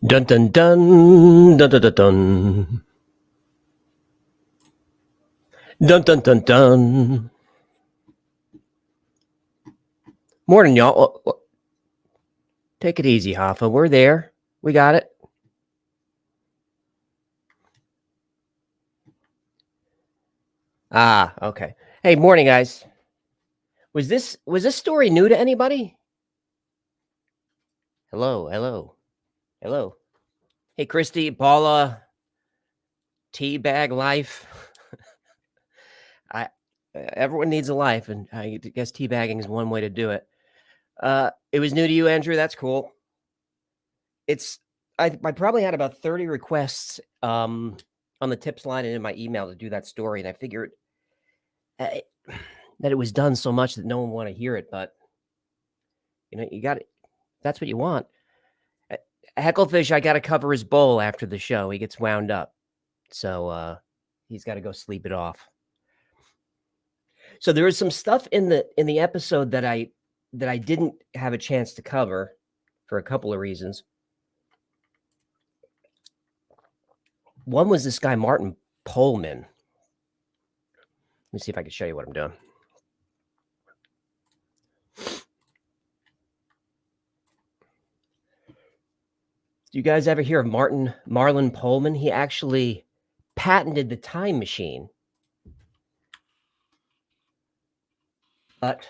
Dun dun dun dun dun dun dun. Dun dun dun dun. Morning, y'all. Take it easy, Hoffa. We're there. We got it. Ah, okay. Hey, morning, guys. Was this story new to anybody? Hello, hello, hello. Hey, Christy, Paula, teabag life. I everyone needs a life, and I guess teabagging is one way to do it. It was new to you, Andrew. That's cool. I probably had about 30 requests on the tips line and in my email to do that story, and I figured that it was done so much that no one want to hear it, but you got it. That's what you want. Hecklefish, I got to cover his bowl after the show. He gets wound up, so he's got to go sleep it off. So there is some stuff in the episode that I didn't have a chance to cover for a couple of reasons. One was this guy Martin Pullman. Let me see if I can show you what I'm doing. Do you guys ever hear of Marlon Pullman? He actually patented the time machine. But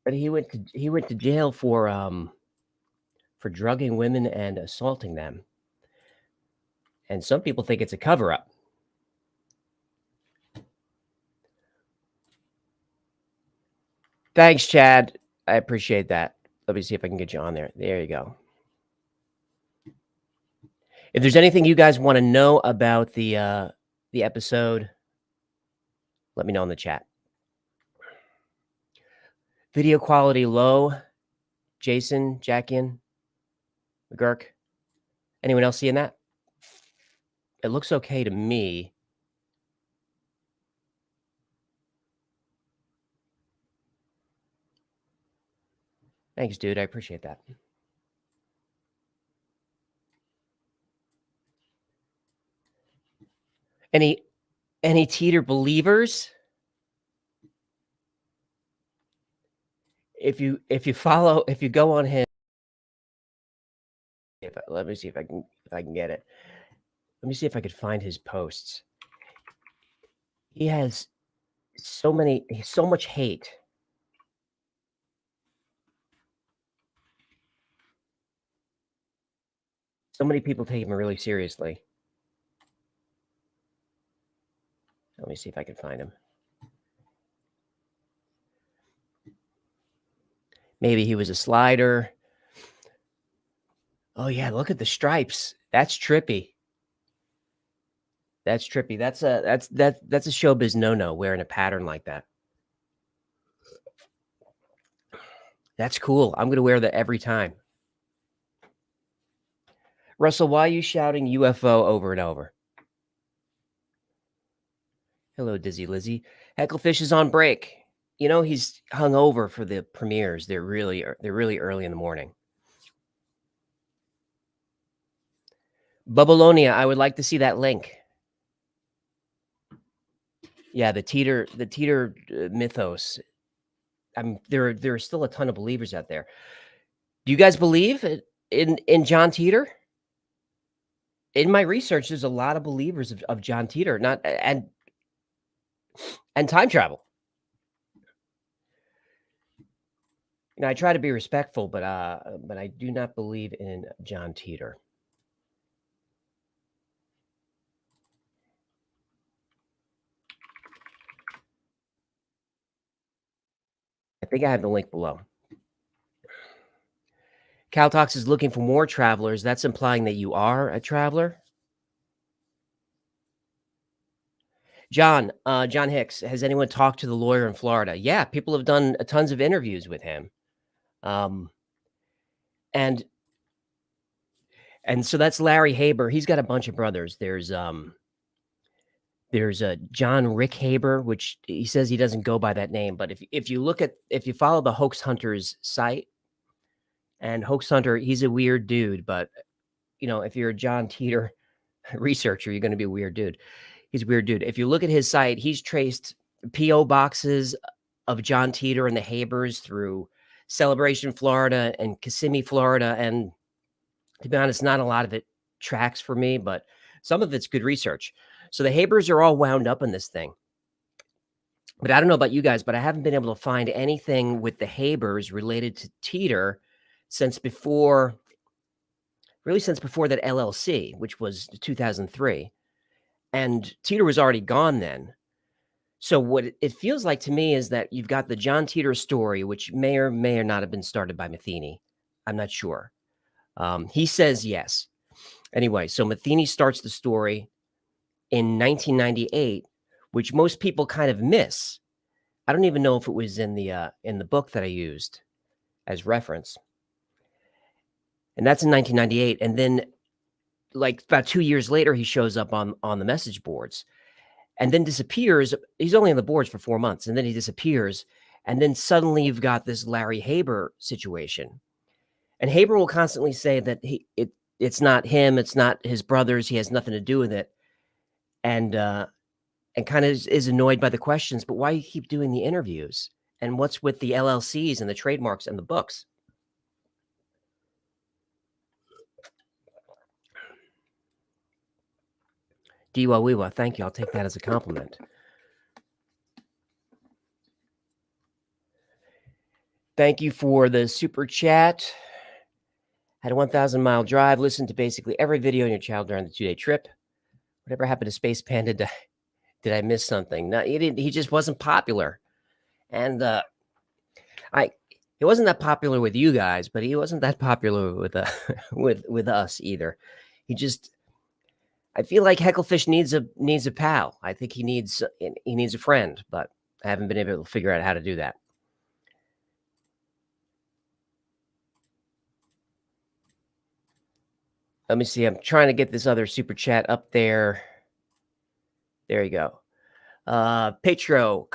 he went to jail for drugging women and assaulting them. And some people think it's a cover-up. Thanks, Chad. I appreciate that. Let me see if I can get you on there. There you go. If there's anything you guys want to know about the episode, let me know in the chat. Video quality low. Jason, Jackian, McGurk. Anyone else seeing that? It looks okay to me. Thanks, dude. I appreciate that. Any Titor believers? If you go on him, let me see if I can get it. Let me see if I could find his posts. He has so much hate. So many people take him really seriously. Let me see if I can find him. Maybe he was a slider. Oh yeah, look at the stripes. That's trippy. That's trippy. That's a showbiz no-no, wearing a pattern like that. That's cool. I'm gonna wear that every time. Russell, why are you shouting UFO over and over? Hello, Dizzy Lizzy. Hecklefish is on break. He's hung over for the premieres. They're really early in the morning. Babylonia, I would like to see that link. Yeah, the Titor mythos. There are still a ton of believers out there. Do you guys believe in John Titor? In my research, there's a lot of believers of John Titor, and time travel. I try to be respectful, but I do not believe in John Titor. I think I have the link below. CalTalks is looking for more travelers. That's implying that you are a traveler. John Hicks, has anyone talked to the lawyer in Florida? Yeah, people have done tons of interviews with him. And so that's Larry Haber. He's got a bunch of brothers. There's a John Rick Haber, which he says he doesn't go by that name. But if you follow the Hoax Hunters site, And Hoax Hunter, he's a weird dude, but, if you're a John Titor researcher, you're gonna be a weird dude. He's a weird dude. If you look at his site, he's traced PO boxes of John Titor and the Habers through Celebration, Florida, and Kissimmee, Florida, and to be honest, not a lot of it tracks for me, but some of it's good research. So the Habers are all wound up in this thing. But I don't know about you guys, but I haven't been able to find anything with the Habers related to Titor since before since before that LLC, which was 2003. And Titor was already gone then. So what it feels like to me is that you've got the John Titor story, which may or not have been started by Matheny. I'm not sure. He says yes. Anyway, so Matheny starts the story in 1998, which most people kind of miss. I don't even know if it was in the book that I used as reference. And that's in 1998. And then like about 2 years later, he shows up on the message boards and then disappears. He's only on the boards for 4 months, and then he disappears. And then suddenly you've got this Larry Haber situation. And Haber will constantly say that it's not him, it's not his brothers, he has nothing to do with it. And kind of is annoyed by the questions, but why you keep doing the interviews? And what's with the LLCs and the trademarks and the books? Diwa Weewa, thank you. I'll take that as a compliment. Thank you for the super chat. Had a 1,000-mile drive, listened to basically every video on your channel during the 2-day trip. Whatever happened to Space Panda? Did I miss something? No, he didn't. He just wasn't popular. And he wasn't that popular with you guys, but he wasn't that popular with with us either. I feel like Hecklefish needs a pal. I think he needs a friend, but I haven't been able to figure out how to do that. Let me see. I'm trying to get this other super chat up there. There you go. Petro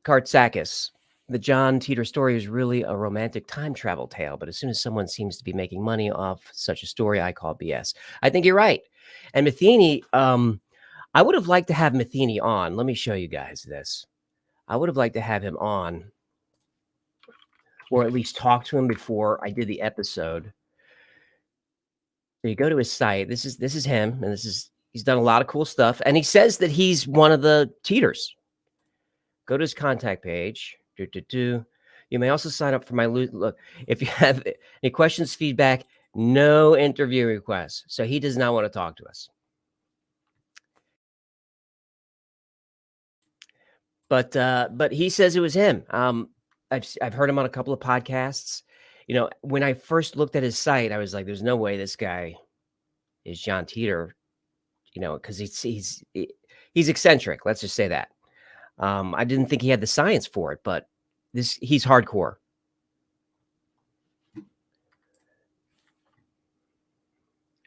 Kartsakis. The John Titor story is really a romantic time travel tale, but as soon as someone seems to be making money off such a story, I call BS. I think you're right. And Matheny, I would have liked to have Matheny on. Let me show you guys this. I would have liked to have him on, or at least talk to him before I did the episode. So you go to his site. This is him, and he's done a lot of cool stuff. And he says that he's one of the Titors. Go to his contact page. You may also sign up for my look. If you have any questions, feedback, no interview requests. So he does not want to talk to us. But he says it was him. I've heard him on a couple of podcasts. When I first looked at his site, I was like, "There's no way this guy is John Titor," because he's eccentric. Let's just say that. I didn't think he had the science for it, but he's hardcore.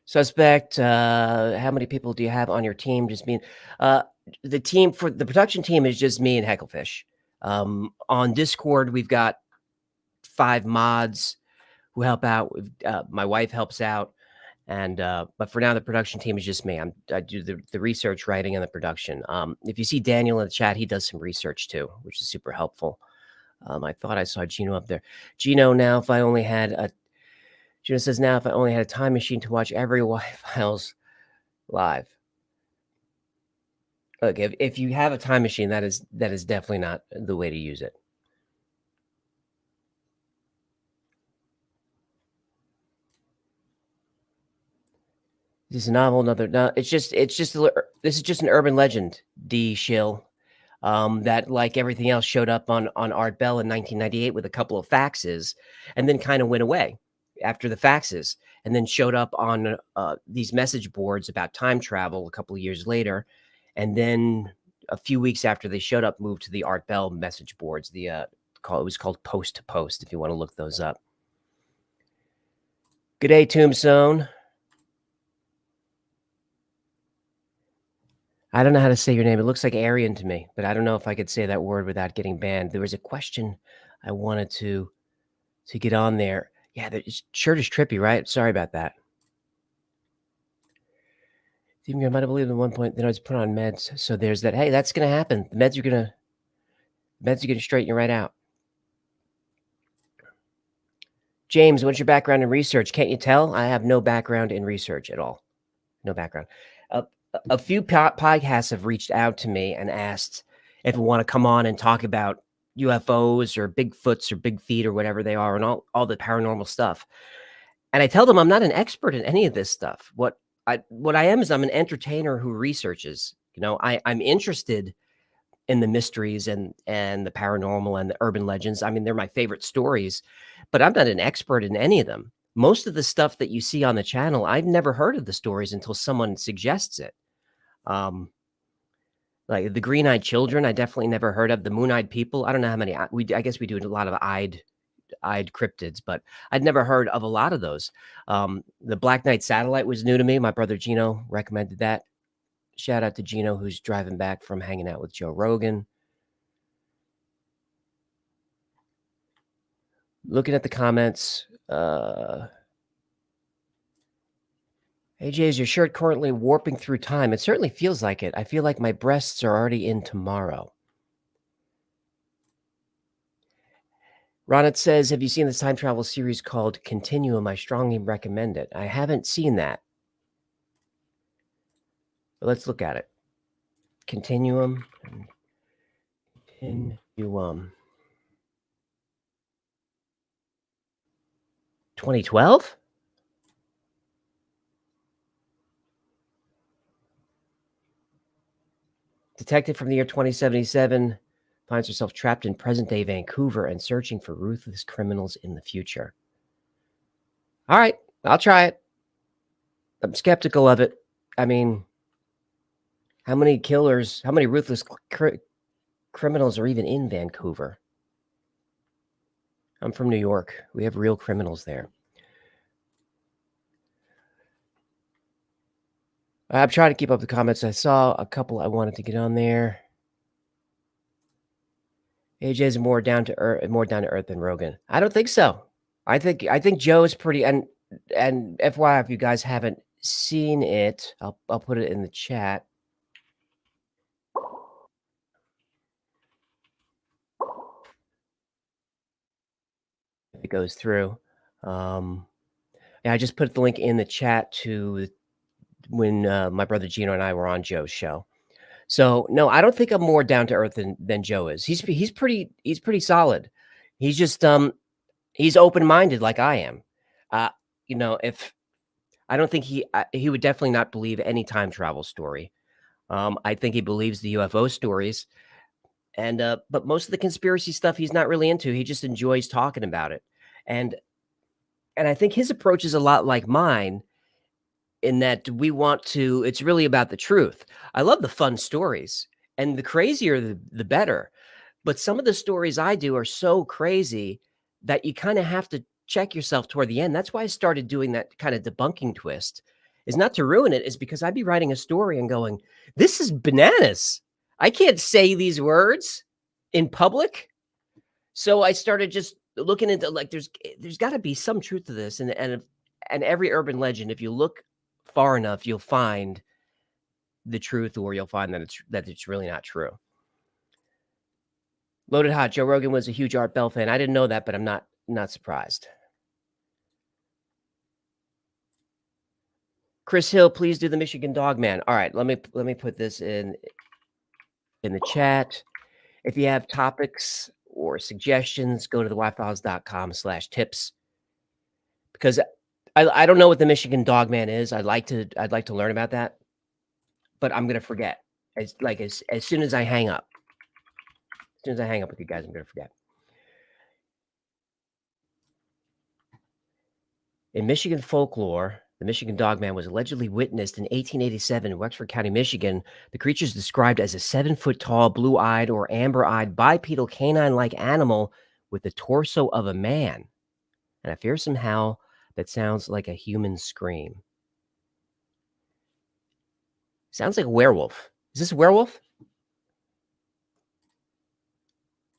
Suspect, how many people do you have on your team? Just me. The team for the production team is just me and Hecklefish. On Discord, we've got 5 mods who help out. My wife helps out. And but for now, the production team is just me. I do the research, writing, and the production. If you see Daniel in the chat, he does some research too, which is super helpful. I thought I saw Gino up there. Gino, Gino says now if I only had a time machine to watch every Y-Files live. Look, if you have a time machine, that is definitely not the way to use it. This is a novel. It's just this is just an urban legend. D shill, that like everything else showed up on Art Bell in 1998 with a couple of faxes, and then kind of went away after the faxes, and then showed up on these message boards about time travel a couple of years later, and then a few weeks after they showed up, moved to the Art Bell message boards. It was called Post to Post. If you want to look those up. Good day, Tombstone. I don't know how to say your name. It looks like Aryan to me, but I don't know if I could say that word without getting banned. There was a question I wanted to get on there. Yeah, the shirt is trippy, right? Sorry about that. Even I might have believed at one point that I was put on meds. So there's that. Hey, that's gonna happen. The meds are gonna straighten you right out. James, what's your background in research? Can't you tell? I have no background in research at all. No background. A a few podcasts have reached out to me and asked if I wanna come on and talk about UFOs or Bigfoots or big feet or whatever they are and all the paranormal stuff. And I tell them I'm not an expert in any of this stuff. What I am is I'm an entertainer who researches. I'm interested in the mysteries and the paranormal and the urban legends. I mean, they're my favorite stories, but I'm not an expert in any of them. Most of the stuff that you see on the channel, I've never heard of the stories until someone suggests it. Um, like the green-eyed children, I definitely never heard of. The moon-eyed people, I don't know how many. I guess we do a lot of eyed cryptids, but I'd never heard of a lot of those. The Black Knight satellite was new to me. My brother Gino recommended that. Shout out to Gino, who's driving back from hanging out with Joe Rogan. Looking at the comments, AJ, is your shirt currently warping through time? It certainly feels like it. I feel like my breasts are already in tomorrow. Ronit says, have you seen this time travel series called Continuum? I strongly recommend it. I haven't seen that. But let's look at it. Continuum. Continuum. 2012? Detective from the year 2077 finds herself trapped in present-day Vancouver and searching for ruthless criminals in the future. All right, I'll try it. I'm skeptical of it. I mean, how many ruthless criminals are even in Vancouver? I'm from New York. We have real criminals there. I'm trying to keep up the comments. I saw a couple I wanted to get on there. AJ's more down to earth than Rogan. I don't think so. I think Joe is pretty and FYI, if you guys haven't seen it, I'll put it in the chat. It goes through. Yeah, I just put the link in the chat to when my brother Gino and I were on Joe's show. So no, I don't think I'm more down to earth than Joe is. He's pretty solid. He's just he's open minded like I am. If I don't think he would definitely not believe any time travel story. I think he believes the UFO stories, and but most of the conspiracy stuff he's not really into. He just enjoys talking about it, and I think his approach is a lot like mine in that it's really about the truth. I love the fun stories, and the crazier the better. But some of the stories I do are so crazy that you kind of have to check yourself toward the end. That's why I started doing that kind of debunking twist. Is not to ruin it, is because I'd be writing a story and going, "This is bananas. I can't say these words in public." So I started just looking into like there's got to be some truth to this, and every urban legend, if you look far enough, you'll find the truth, or you'll find that it's really not true. Loaded Hot, Joe Rogan was a huge Art Bell fan. I didn't know that, but I'm not surprised. Chris Hill, please do the Michigan Dog Man. All right, let me put this in the chat. If you have topics or suggestions, go to thewifiles.com/tips, because I don't know what the Michigan Dog Man is. I'd like to learn about that, but I'm gonna forget. As soon as I hang up. As soon as I hang up with you guys, I'm gonna forget. In Michigan folklore, the Michigan Dogman was allegedly witnessed in 1887 in Wexford County, Michigan. The creature is described as a 7-foot tall, blue-eyed or amber-eyed bipedal canine-like animal with the torso of a man and a fearsome howl that sounds like a human scream. Sounds like a werewolf. Is this a werewolf?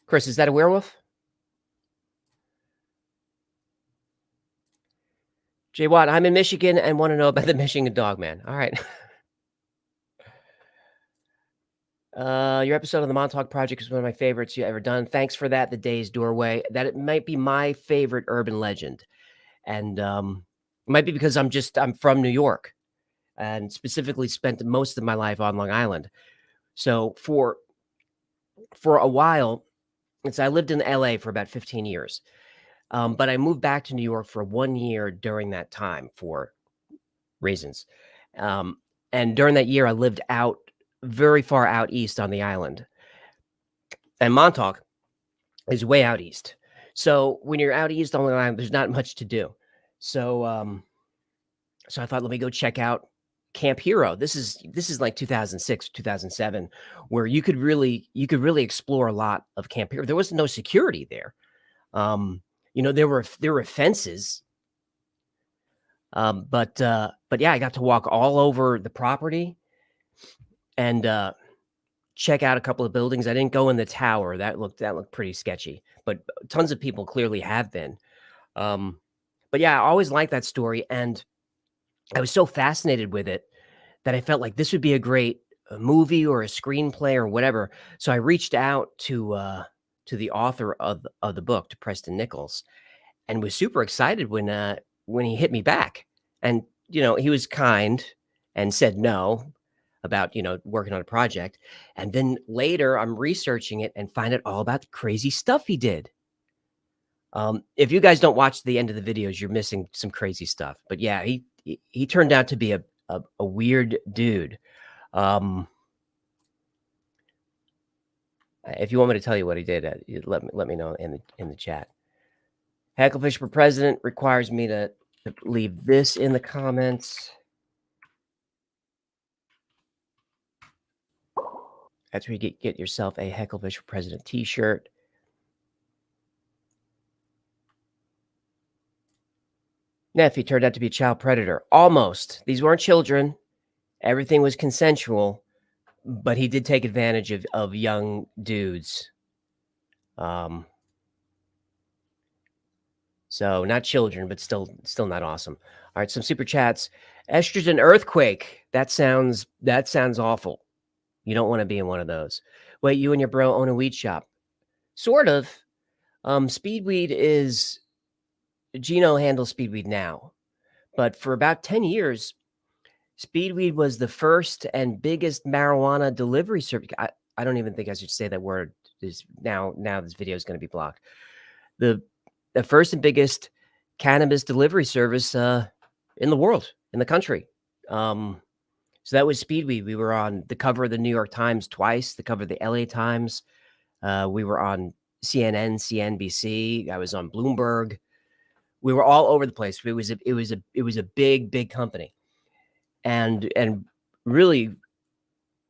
Chris, is that a werewolf? Jay Watt, I'm in Michigan and want to know about the Michigan Dog Man. All right. Your episode of the Montauk Project is one of my favorites you ever done. Thanks for that. The Day's Doorway. That it might be my favorite urban legend. And it might be because I'm from New York and specifically spent most of my life on Long Island. So for a while, I lived in LA for about 15 years. But I moved back to New York for 1 year during that time for reasons. Um, and during that year, I lived out very far out east on the island. And Montauk is way out east. So when you're out east on the island, there's not much to do. So so I thought, let me go check out Camp Hero. This is like 2006, 2007, where you could really explore a lot of Camp Hero. There was no security there. There were fences. But yeah, I got to walk all over the property and check out a couple of buildings. I didn't go in the tower. That looked pretty sketchy, but tons of people clearly have been. But yeah, I always liked that story, and I was so fascinated with it that I felt like this would be a great movie or a screenplay or whatever. So I reached out to the author of the book, to Preston Nichols, and was super excited when he hit me back. And he was kind and said no about working on a project. And then later, I'm researching it and find out all about the crazy stuff he did. If you guys don't watch the end of the videos, you're missing some crazy stuff. But yeah, he turned out to be a weird dude. If you want me to tell you what he did, let me know in the chat. Hecklefish for president requires me to leave this in the comments. That's where you get yourself a Hecklefish for president t-shirt. Nephew turned out to be a child predator. Almost. These weren't children. Everything was consensual, but he did take advantage of young dudes. So not children, but still not awesome. All right, some super chats. Estrogen earthquake. That sounds awful. You don't want to be in one of those. Wait, you and your bro own a weed shop? Sort of. Speedweed is Gino handles Speedweed now, but for about 10 years, Speedweed was the first and biggest marijuana delivery service. I don't even think I should say that word. Now this video is going to be blocked. The first and biggest cannabis delivery service in the world, in the country. So that was Speedweed. We were on the cover of the New York Times twice, the cover of the LA Times. We were on CNN, CNBC. I was on Bloomberg. We were all over the place. It was a big company, and really,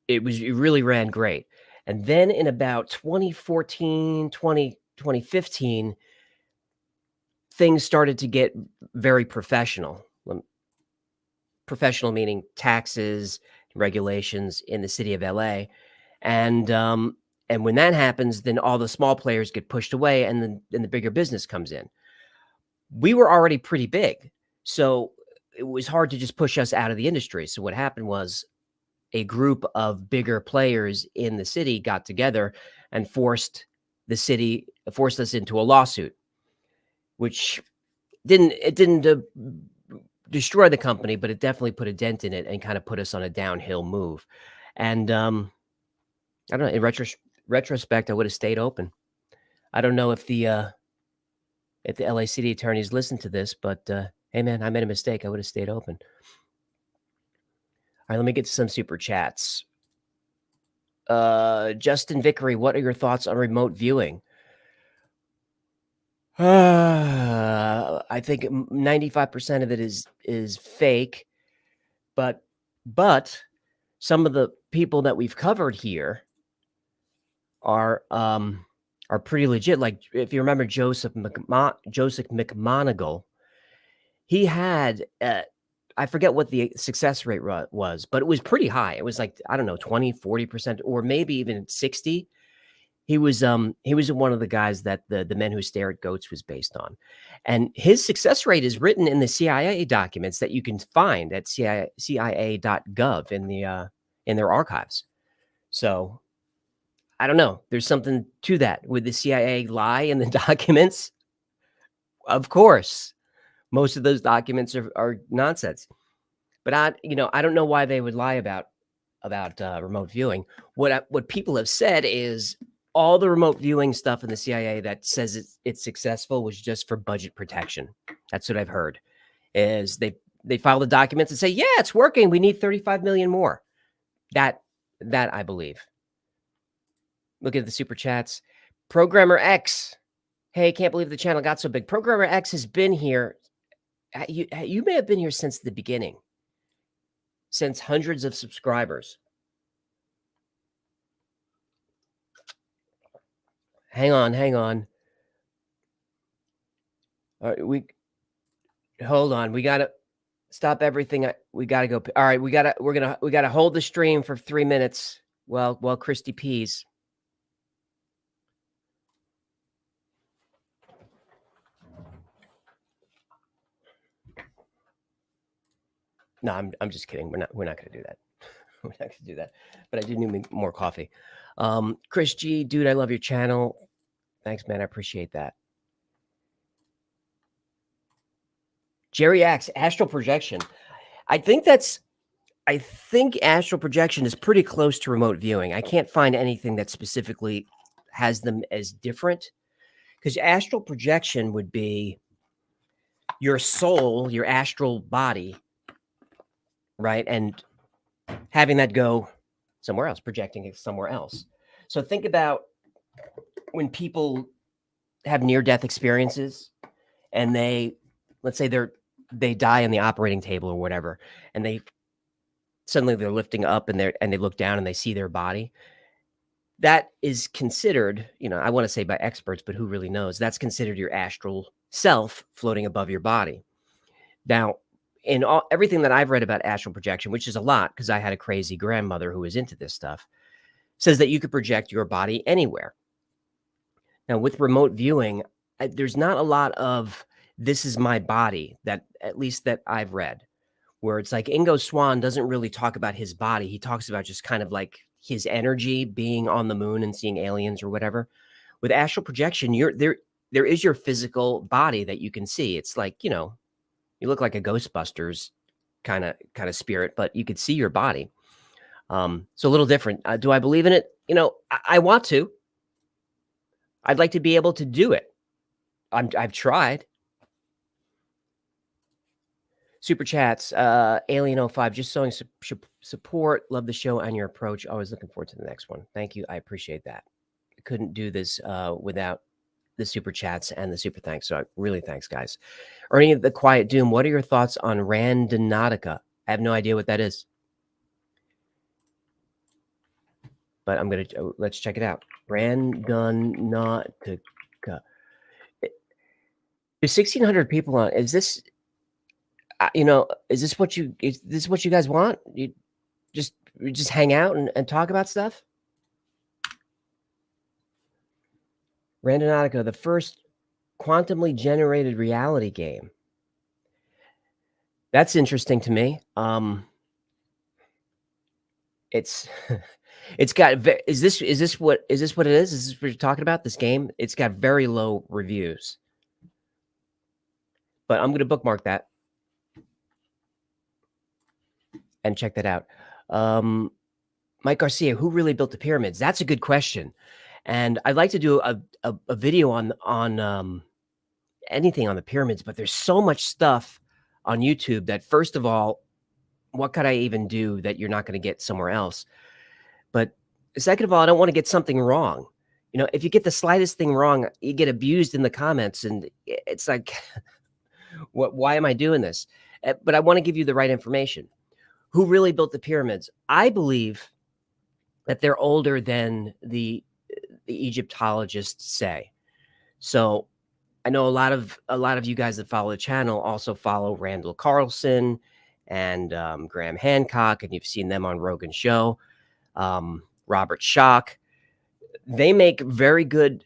it really ran great. And then in about 2014, 2015, things started to get very professional. Professional meaning taxes, regulations in the city of LA. And when that happens, then all the small players get pushed away and then the bigger business comes in. We were already pretty big, so it was hard to just push us out of the industry. So what happened was a group of bigger players in the city got together and forced us into a lawsuit, which didn't destroy the company, but it definitely put a dent in it and kind of put us on a downhill move. And I don't know, in retrospect, I would have stayed open. I don't know if the LA city attorneys listen to this, but hey man, I made a mistake. I would have stayed open. All right, let me get to some super chats. Justin Vickery, what are your thoughts on remote viewing? I think 95% of it is fake, but some of the people that we've covered here are pretty legit. Like if you remember Joseph McMonigal, he had I forget what the success rate was, but it was pretty high. It was like, I don't know, 20, 40%, or maybe even 60. He was one of the guys that the Men Who Stare at Goats was based on, and his success rate is written in the CIA documents that you can find at CIA.gov in their archives. So I don't know. There's something to that. Would the CIA lie in the documents? Of course, most of those documents are nonsense. But I don't know why they would lie about remote viewing. What people have said is all the remote viewing stuff in the CIA that says it's successful was just for budget protection. That's what I've heard. Is they file the documents and say, yeah, it's working. We need 35 million more. That I believe. Look at the super chats. Programmer X. Hey, can't believe the channel got so big. Programmer X has been here. You may have been here since the beginning. Since hundreds of subscribers. Hang on. All right, hold on. We gotta stop everything. We gotta go. All right, we gotta hold the stream for 3 minutes while Christy pees. No, I'm just kidding. We're not gonna do that. We're not gonna do that. But I do need more coffee. Chris G, dude, I love your channel. Thanks, man. I appreciate that. Jerry Axe, astral projection. I think astral projection is pretty close to remote viewing. I can't find anything that specifically has them as different, because astral projection would be your soul, your astral body, right? And having that go somewhere else, projecting it somewhere else. So think about when people have near-death experiences and let's say they die on the operating table or whatever, and suddenly they're lifting up and they look down and they see their body. That is considered, I want to say by experts, but who really knows? That's considered your astral self floating above your body. Now, in everything that I've read about astral projection, which is a lot because I had a crazy grandmother who was into this stuff, says that you could project your body anywhere. Now, with remote viewing, there's not a lot of this is my body, that at least that I've read, where it's like Ingo Swann doesn't really talk about his body. He talks about just kind of like his energy being on the moon and seeing aliens or whatever. With astral projection, there is your physical body that you can see. It's like, you look like a Ghostbusters kind of spirit, but you could see your body. So a little different. Do I believe in it? I want to. I'd like to be able to do it. I've tried. Super chats, Alien05, just showing support. Love the show and your approach. Always looking forward to the next one. Thank you. I appreciate that. I couldn't do this without the super chats and the super thanks. So really thanks, guys. Ernie the Quiet Doom, what are your thoughts on Randonautica? I have no idea what that is. But let's check it out. Randonautica. There's 1,600 people on. Is this... is this what you guys want? You just hang out and talk about stuff? Randonautica, the first quantumly generated reality game. That's interesting to me. It's got. Is this what it is? Is this what you're talking about? This game? It's got very low reviews. But I'm going to bookmark that and check that out. Mike Garcia, who really built the pyramids? That's a good question. And I'd like to do a video on anything on the pyramids, but there's so much stuff on YouTube that, first of all, what could I even do that you're not going to get somewhere else? But second of all, I don't want to get something wrong. If you get the slightest thing wrong, you get abused in the comments, and it's like, why am I doing this? But I want to give you the right information. Who really built the pyramids? I believe that they're older than the Egyptologists say. So I know a lot of you guys that follow the channel also follow Randall Carlson and Graham Hancock, and you've seen them on Rogan's show. Robert Schock. they make very good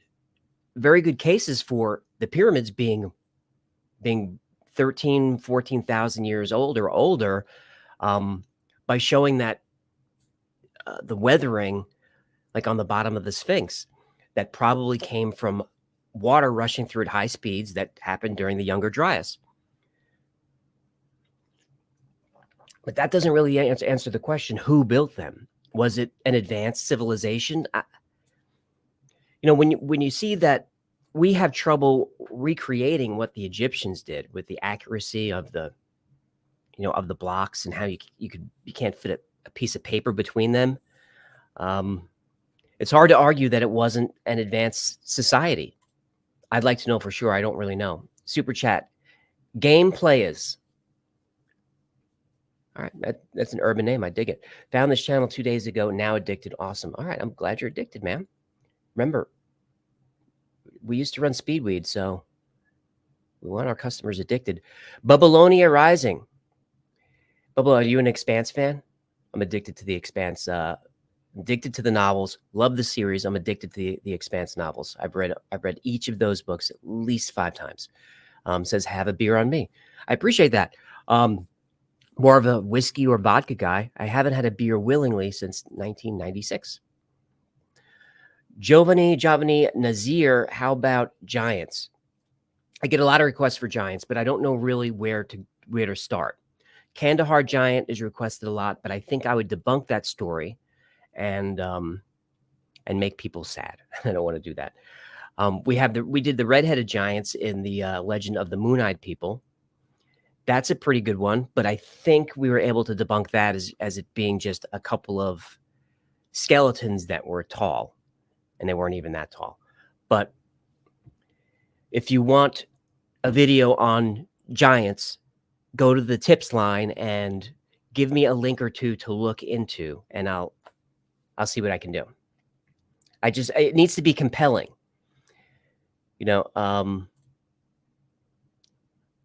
cases for the pyramids being 13, 14,000 years old or older, um, by showing that the weathering, like on the bottom of the Sphinx, that probably came from water rushing through at high speeds that happened during the Younger Dryas. But that doesn't really answer the question: who built them? Was it an advanced civilization? When you see that we have trouble recreating what the Egyptians did with the accuracy of the blocks, and how you can't fit a piece of paper between them. It's hard to argue that it wasn't an advanced society. I'd like to know for sure. I don't really know. Super chat. Gameplay is. All right, that's an urban name. I dig it. Found this channel 2 days ago. Now addicted. Awesome. All right, I'm glad you're addicted, man. Remember, we used to run Speedweed, so we want our customers addicted. Babylonia Rising. Bubba, are you an Expanse fan? I'm addicted to the Expanse. Addicted to the novels. Love the series. I'm addicted to the Expanse novels. I've read each of those books at least 5 times. Says have a beer on me. I appreciate that. More of a whiskey or vodka guy. I haven't had a beer willingly since 1996. Giovanni Nazir, how about Giants? I get a lot of requests for Giants, but I don't know really where to start. Kandahar Giant is requested a lot, but I think I would debunk that story and make people sad. I don't want to do that. We did the redheaded giants in the Legend of the Moon-Eyed People. That's a pretty good one, but I think we were able to debunk that as it being just a couple of skeletons that were tall, and they weren't even that tall. But if you want a video on giants, go to the tips line and give me a link or two to look into, and I'll see what I can do. It needs to be compelling.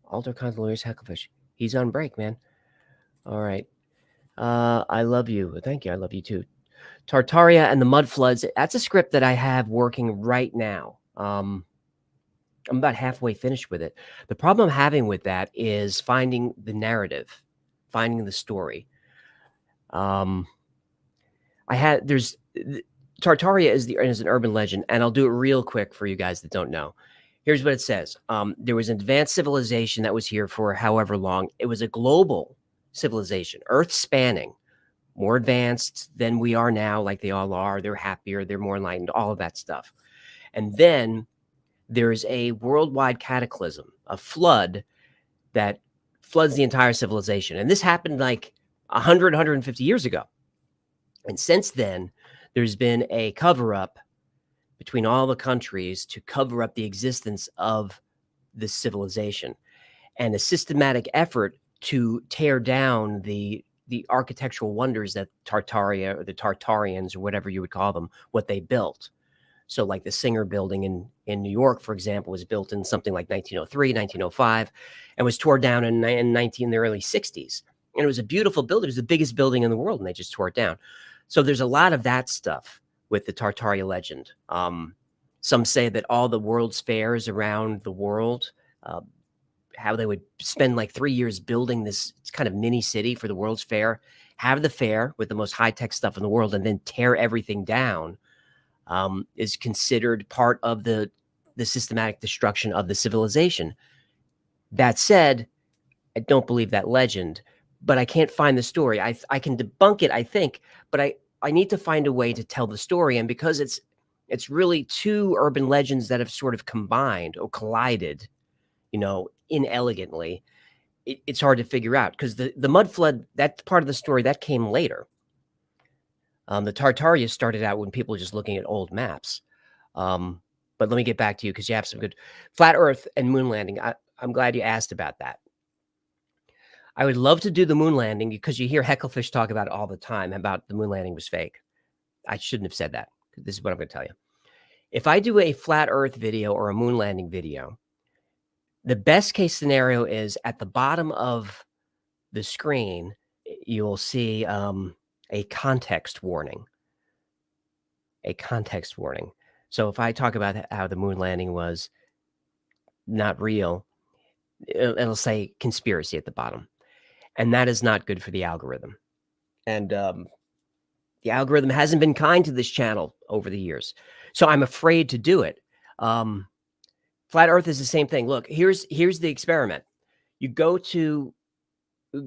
Alder Consolidors Hecklefish. He's on break, man. All right. I love you. Thank you. I love you too. Tartaria and the Mud Floods. That's a script that I have working right now. I'm about halfway finished with it. The problem I'm having with that is finding the narrative, finding the story. Tartaria is an urban legend, and I'll do it real quick for you guys that don't know. Here's what it says. There was an advanced civilization that was here for however long. It was a global civilization, earth-spanning, more advanced than we are now, like they all are. They're happier, they're more enlightened, all of that stuff. And then there's a worldwide cataclysm, a flood that floods the entire civilization. And this happened like 100, 150 years ago. And since then, there's been a cover-up between all the countries to cover up the existence of this civilization, and a systematic effort to tear down the architectural wonders that Tartaria, or the Tartarians, or whatever you would call them, what they built. So like the Singer building in New York, for example, was built in something like 1903, 1905, and was torn down in the early 60s. And it was a beautiful building. It was the biggest building in the world, and they just tore it down. So there's a lot of that stuff with the Tartaria legend. Some say that all the world's fairs around the world, how they would spend like 3 years building this kind of mini city for the World's Fair, have the fair with the most high-tech stuff in the world, and then tear everything down, is considered part of the systematic destruction of the civilization. That said, I don't believe that legend, but I can't find the story. I can debunk it, I think, but I need to find a way to tell the story. And because it's really two urban legends that have sort of combined or collided, inelegantly, it's hard to figure out, because the mud flood, that part of the story, that came later. The Tartaria started out when people were just looking at old maps. But let me get back to you, because you have some good flat Earth and moon landing. I'm glad you asked about that. I would love to do the moon landing, because you hear Hecklefish talk about it all the time, about the moon landing was fake. I shouldn't have said that. This is what I'm going to tell you. If I do a flat Earth video or a moon landing video, the best case scenario is at the bottom of the screen, you'll see a context warning. a context warning. So if I talk about how the moon landing was not real, it'll say conspiracy at the bottom, and that is not good for the algorithm. And the algorithm hasn't been kind to this channel over the years, so I'm afraid to do it. Flat Earth is the same thing. Look, here's the experiment. You go to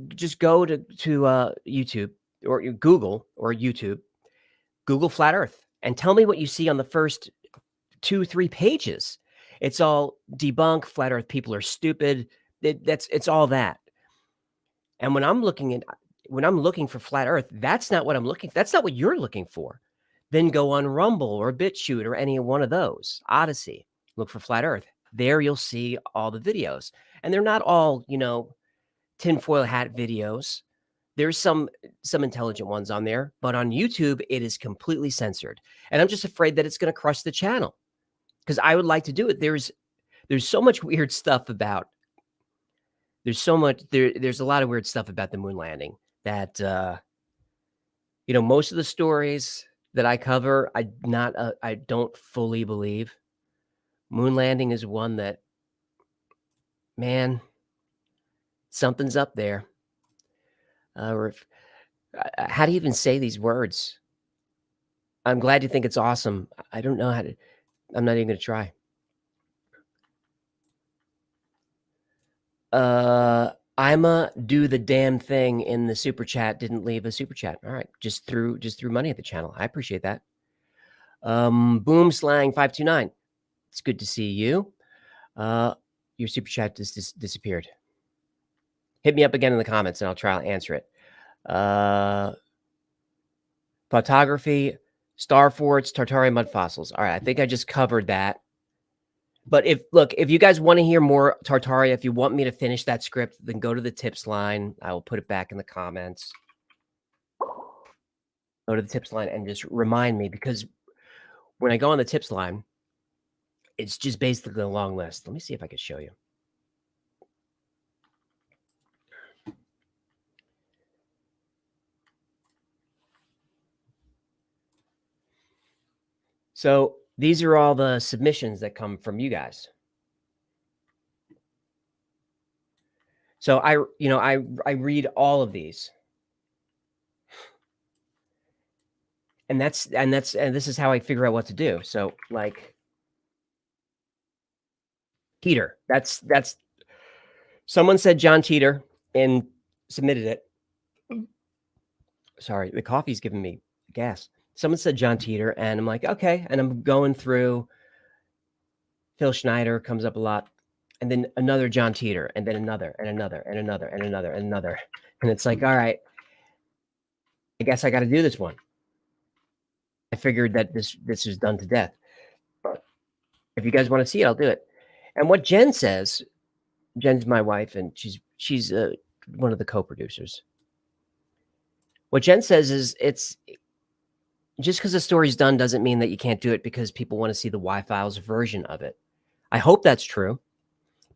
just go to YouTube or Google or YouTube. Google flat Earth and tell me what you see on the first 2-3 pages. It's all debunk, flat Earth people are stupid. It's all that. And when I'm looking for flat Earth, that's not what I'm looking for. That's not what you're looking for. Then go on Rumble or BitChute or any one of those. Odyssey. Look for flat Earth. There you'll see all the videos. And they're not all, tinfoil hat videos. There's some intelligent ones on there, but on YouTube, it is completely censored. And I'm just afraid that it's going to crush the channel because I would like to do it. There's so much weird stuff about. There's a lot of weird stuff about the moon landing that most of the stories that I cover, I don't fully believe. Moon landing is one that, man, something's up there. How do you even say these words? I'm glad you think it's awesome. I don't know how to. I'm not even going to try. I'ma do the damn thing in the super chat. Didn't leave a super chat. All right, just threw money at the channel. I appreciate that. Boom slang 529. It's good to see you. Your super chat just disappeared. Hit me up again in the comments and I'll try to answer it. Photography, star forts, Tartaria mud fossils. All right, I think I just covered that. But if you guys want to hear more Tartaria, if you want me to finish that script, then go to the tips line. I will put it back in the comments. Go to the tips line and just remind me, because when I go on the tips line, it's just basically a long list. Let me see if I can show you. So these are all the submissions that come from you guys. So I read all of these. And this is how I figure out what to do. So like Titor, that's someone said John Titor and submitted it. Sorry, the coffee's giving me gas. Someone said John Titor, and I'm like, okay. And I'm going through. Phil Schneider comes up a lot, and then another John Titor, and then another, and another, and another, and another, and another. And it's like, all right, I guess I got to do this one. I figured that this is done to death. But if you guys want to see it, I'll do it. And what Jen says, Jen's my wife, and she's one of the co-producers. What Jen says is it's just because the story's done doesn't mean that you can't do it because people want to see the Y-Files version of it. I hope that's true,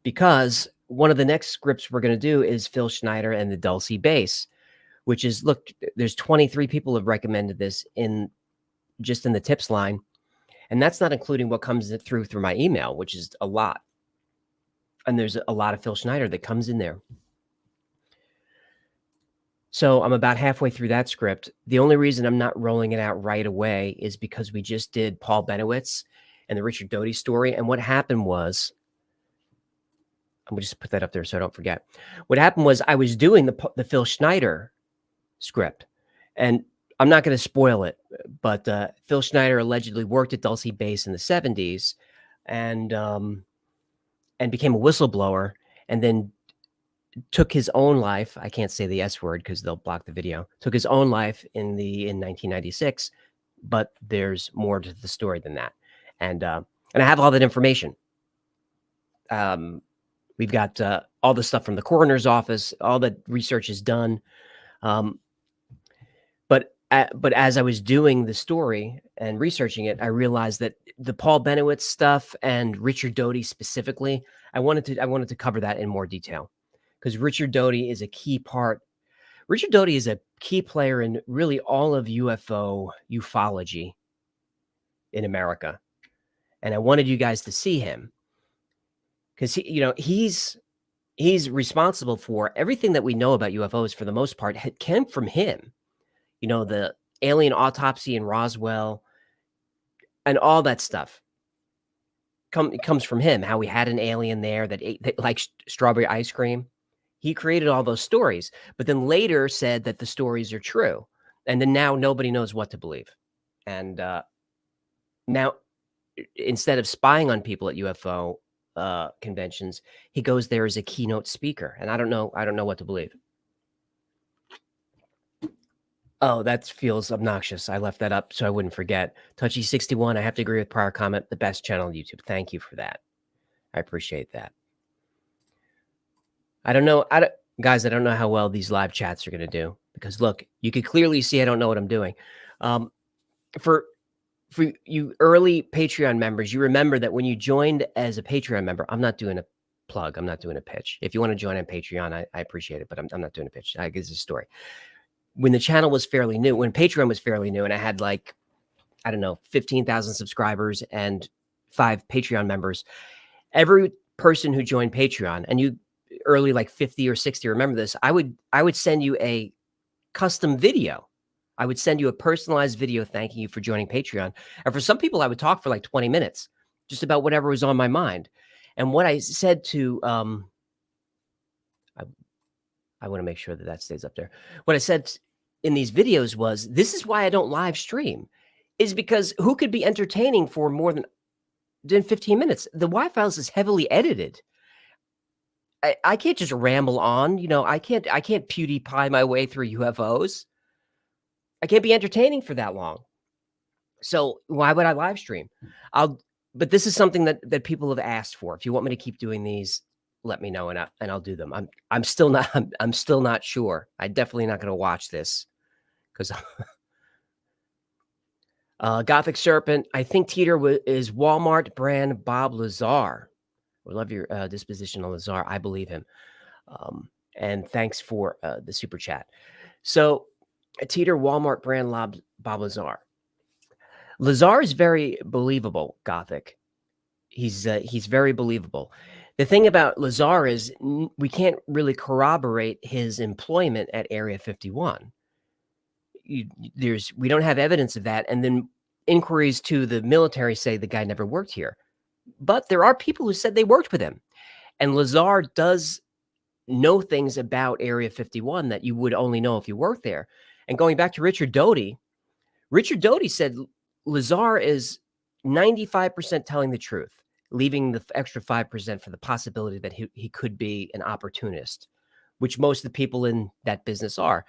because one of the next scripts we're going to do is Phil Schneider and the Dulcie bass, which is, look, there's 23 people have recommended this in the tips line. And that's not including what comes through my email, which is a lot. And there's a lot of Phil Schneider that comes in there. So I'm about halfway through that script. The only reason I'm not rolling it out right away is because we just did Paul Benowitz and the Richard Doty story. And what happened was, I'm going to just put that up there so I don't forget. What happened was I was doing the Phil Schneider script, and I'm not going to spoil it, but Phil Schneider allegedly worked at Dulcie Bass in the 70s and became a whistleblower, and then took his own life. I can't say the S word because they'll block the video. Took his own life in 1996, but there's more to the story than that. And I have all that information. We've got all the stuff from the coroner's office. All the research is done. But as I was doing the story and researching it, I realized that the Paul Benowitz stuff and Richard Doty specifically, I wanted to cover that in more detail, because Richard Doty is a key part. Richard Doty is a key player in really all of ufology. in America, and I wanted you guys to see him because he's responsible for everything that we know about UFOs for the most part came from him. The alien autopsy in Roswell and all that stuff comes from him. How we had an alien there that liked strawberry ice cream. He created all those stories, but then later said that the stories are true. And then now nobody knows what to believe. And now instead of spying on people at UFO conventions, he goes there as a keynote speaker. And I don't know what to believe. Oh, that feels obnoxious. I left that up so I wouldn't forget. Touchy61, I have to agree with prior comment. The best channel on YouTube. Thank you for that. I appreciate that. I don't know. Guys, I don't know how well these live chats are going to do because look, you could clearly see I don't know what I'm doing. For you early Patreon members, you remember that when you joined as a Patreon member, I'm not doing a plug. I'm not doing a pitch. If you want to join on Patreon, I appreciate it, but I'm not doing a pitch. I guess it's a story. When the channel was fairly new, when Patreon was fairly new, and I had 15,000 subscribers and 5 Patreon members, every person who joined Patreon, and you early 50 or 60 remember this, I would send you a custom video. I would send you a personalized video thanking you for joining Patreon. And for some people, I would talk for 20 minutes just about whatever was on my mind. And what I said to I want to make sure that stays up there. What I said in these videos was, this is why I don't live stream, is because who could be entertaining for more than 15 minutes? The Y-Files is heavily edited. I can't just ramble on. I can't PewDiePie my way through UFOs. I can't be entertaining for that long. So why would I live stream? But this is something that people have asked for. If you want me to keep doing these, let me know and I'll do them. I'm still not sure. I'm definitely not going to watch this because Gothic Serpent. I think Titor is Walmart brand Bob Lazar. We love your disposition on Lazar. I believe him. And thanks for the super chat. So Titor, Walmart brand Bob Lazar. Lazar is very believable, Gothic. He's very believable. The thing about Lazar is we can't really corroborate his employment at Area 51. We don't have evidence of that. And then inquiries to the military say the guy never worked here. But there are people who said they worked with him. And Lazar does know things about Area 51 that you would only know if you worked there. And going back to Richard Doty said Lazar is 95% telling the truth, leaving the extra 5% for the possibility that he could be an opportunist, which most of the people in that business are.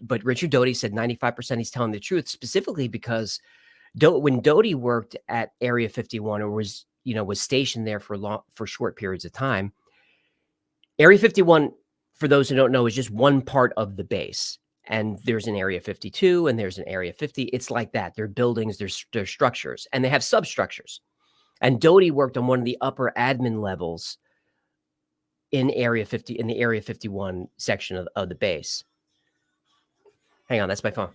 But Richard Doty said 95% he's telling the truth, specifically because when Doty worked at Area 51 or was stationed there for short periods of time, Area 51, for those who don't know, is just one part of the base. And there's an Area 52 and there's an Area 50. It's like that. They're buildings, they're structures, and they have substructures. And Doty worked on one of the upper admin levels in Area 50, in the Area 51 section of the base. Hang on, that's my phone.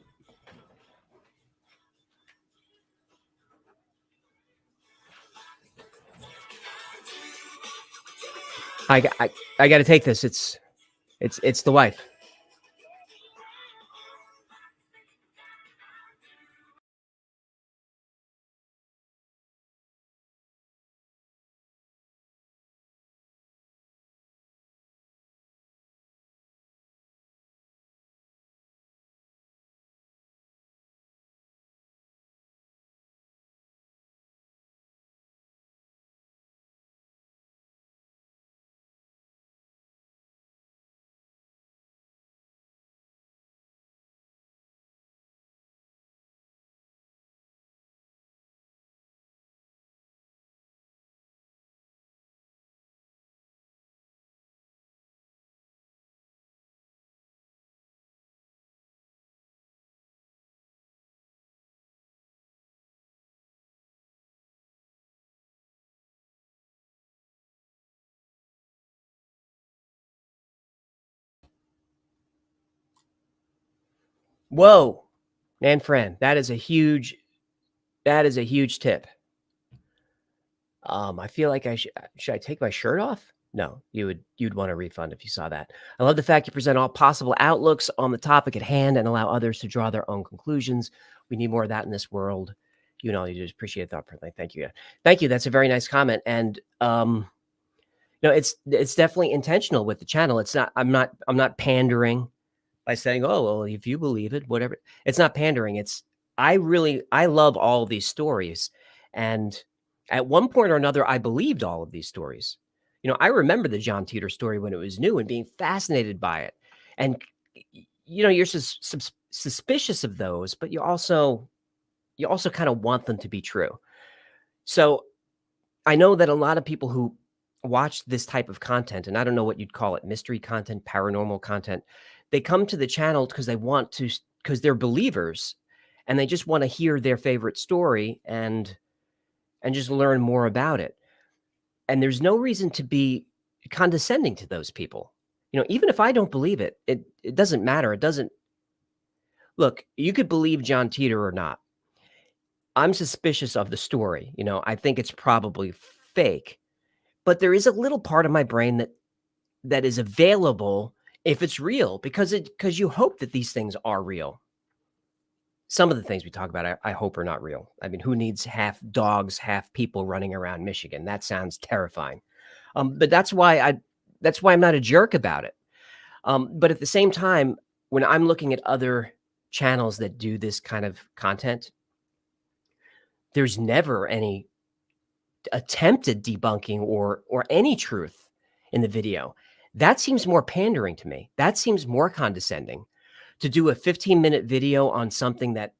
I got to take this. It's the wife. Whoa, man, friend, that is a huge That is a huge tip. I feel like should I take my shirt off? No, you'd want a refund if you saw that. I love the fact you present all possible outlooks on the topic at hand and allow others to draw their own conclusions. We need more of that in this world. You know, you just appreciate that. Thank you. Thank you. That's a very nice comment. And it's definitely intentional with the channel. It's not. I'm not pandering by saying, oh, well, if you believe it, whatever. It's not pandering. I love all of these stories. And at one point or another, I believed all of these stories. I remember the John Titor story when it was new and being fascinated by it. And, you're suspicious of those, but you also kind of want them to be true. So I know that a lot of people who watch this type of content, and I don't know what you'd call it, mystery content, paranormal content, they come to the channel because they're believers and they just want to hear their favorite story and just learn more about it. And there's no reason to be condescending to those people. Even if I don't believe it, it doesn't matter. It doesn't look, you could believe John Titor or not. I'm suspicious of the story. I think it's probably fake, but there is a little part of my brain that is available if it's real, because you hope that these things are real. Some of the things we talk about, I hope are not real. I mean, who needs half dogs, half people running around Michigan? That sounds terrifying. But that's why I'm not a jerk about it. But at the same time, when I'm looking at other channels that do this kind of content, there's never any attempted debunking or any truth in the video. That seems more pandering to me. That seems more condescending, to do a 15-minute video on something that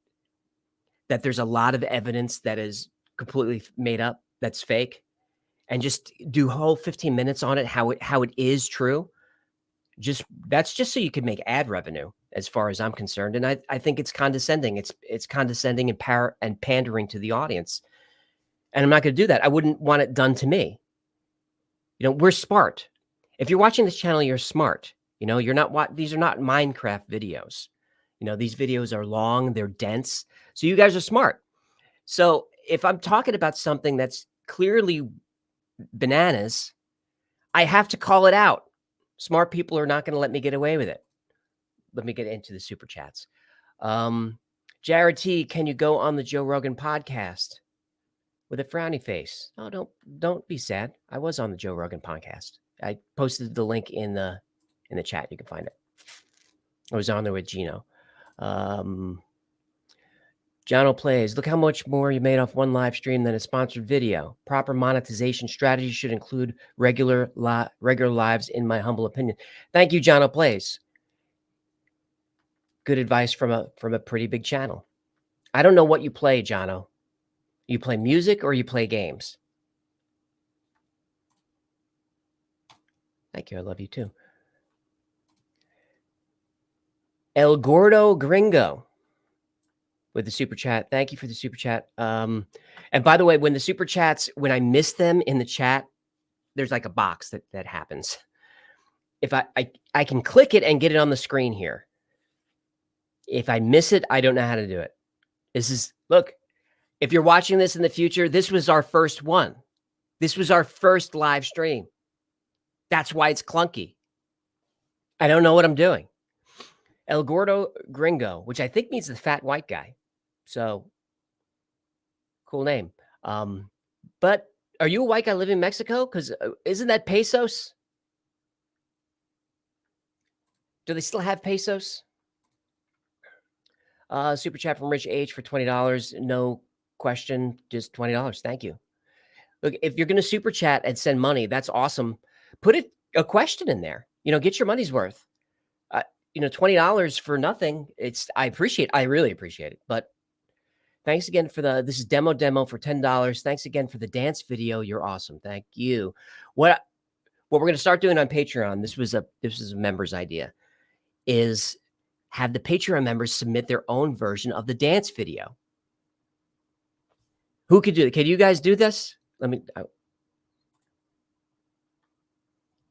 there's a lot of evidence that is completely made up, that's fake, and just do a whole 15 minutes on it, how it is true. That's just so you can make ad revenue, as far as I'm concerned. And I think it's condescending. It's condescending and pandering to the audience. And I'm not going to do that. I wouldn't want it done to me. We're smart. If you're watching this channel, you're smart. You're not these are not Minecraft videos. These videos are long, they're dense. So you guys are smart. So if I'm talking about something that's clearly bananas, I have to call it out. Smart people are not going to let me get away with it. Let me get into the super chats. Jared T, can you go on the Joe Rogan podcast? With a frowny face. Oh, don't be sad. I was on the Joe Rogan podcast. I posted the link in the chat. You can find it. I was on there with Gino. Jono plays. Look how much more you made off one live stream than a sponsored video. Proper monetization strategy should include regular lives, in my humble opinion. Thank you, Jono plays. Good advice from a pretty big channel. I don't know what you play, Jono. You play music or you play games? Thank you. I love you too. El Gordo Gringo with the super chat. Thank you for the super chat. And by the way, when the super chats, when I miss them in the chat, there's like a box that happens. If I can click it and get it on the screen here. If I miss it, I don't know how to do it. Look, if you're watching this in the future, this was our first one. This was our first live stream. That's why it's clunky. I don't know what I'm doing. El Gordo Gringo, which I think means the fat white guy. So, cool name. But are you a white guy living in Mexico? Because isn't that pesos? Do they still have pesos? Super chat from Rich H for $20. No question, just $20. Thank you. Look, if you're going to super chat and send money, that's awesome. Put a question in there. Get your money's worth. $20 for nothing. I really appreciate it. But thanks again this is demo for $10. Thanks again for the dance video. You're awesome. Thank you. What we're going to start doing on Patreon, this was a member's idea, is have the Patreon members submit their own version of the dance video. Who could do it? Can you guys do this?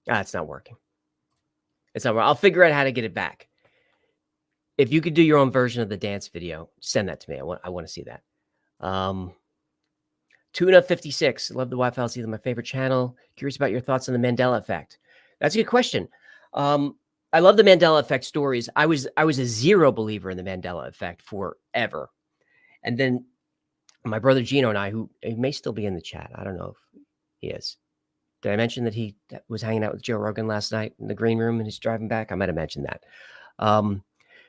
It's not working. It's not working. I'll figure out how to get it back. If you could do your own version of the dance video, send that to me. I want to see that. Tuna 56. Love the Wi-Fi. Either my favorite channel. Curious about your thoughts on the Mandela effect. That's a good question. I love the Mandela effect stories. I was a zero believer in the Mandela effect forever. And then my brother Gino and I, who he may still be in the chat. I don't know if he is. Did I mention that he was hanging out with Joe Rogan last night in the green room and he's driving back? I might have mentioned that.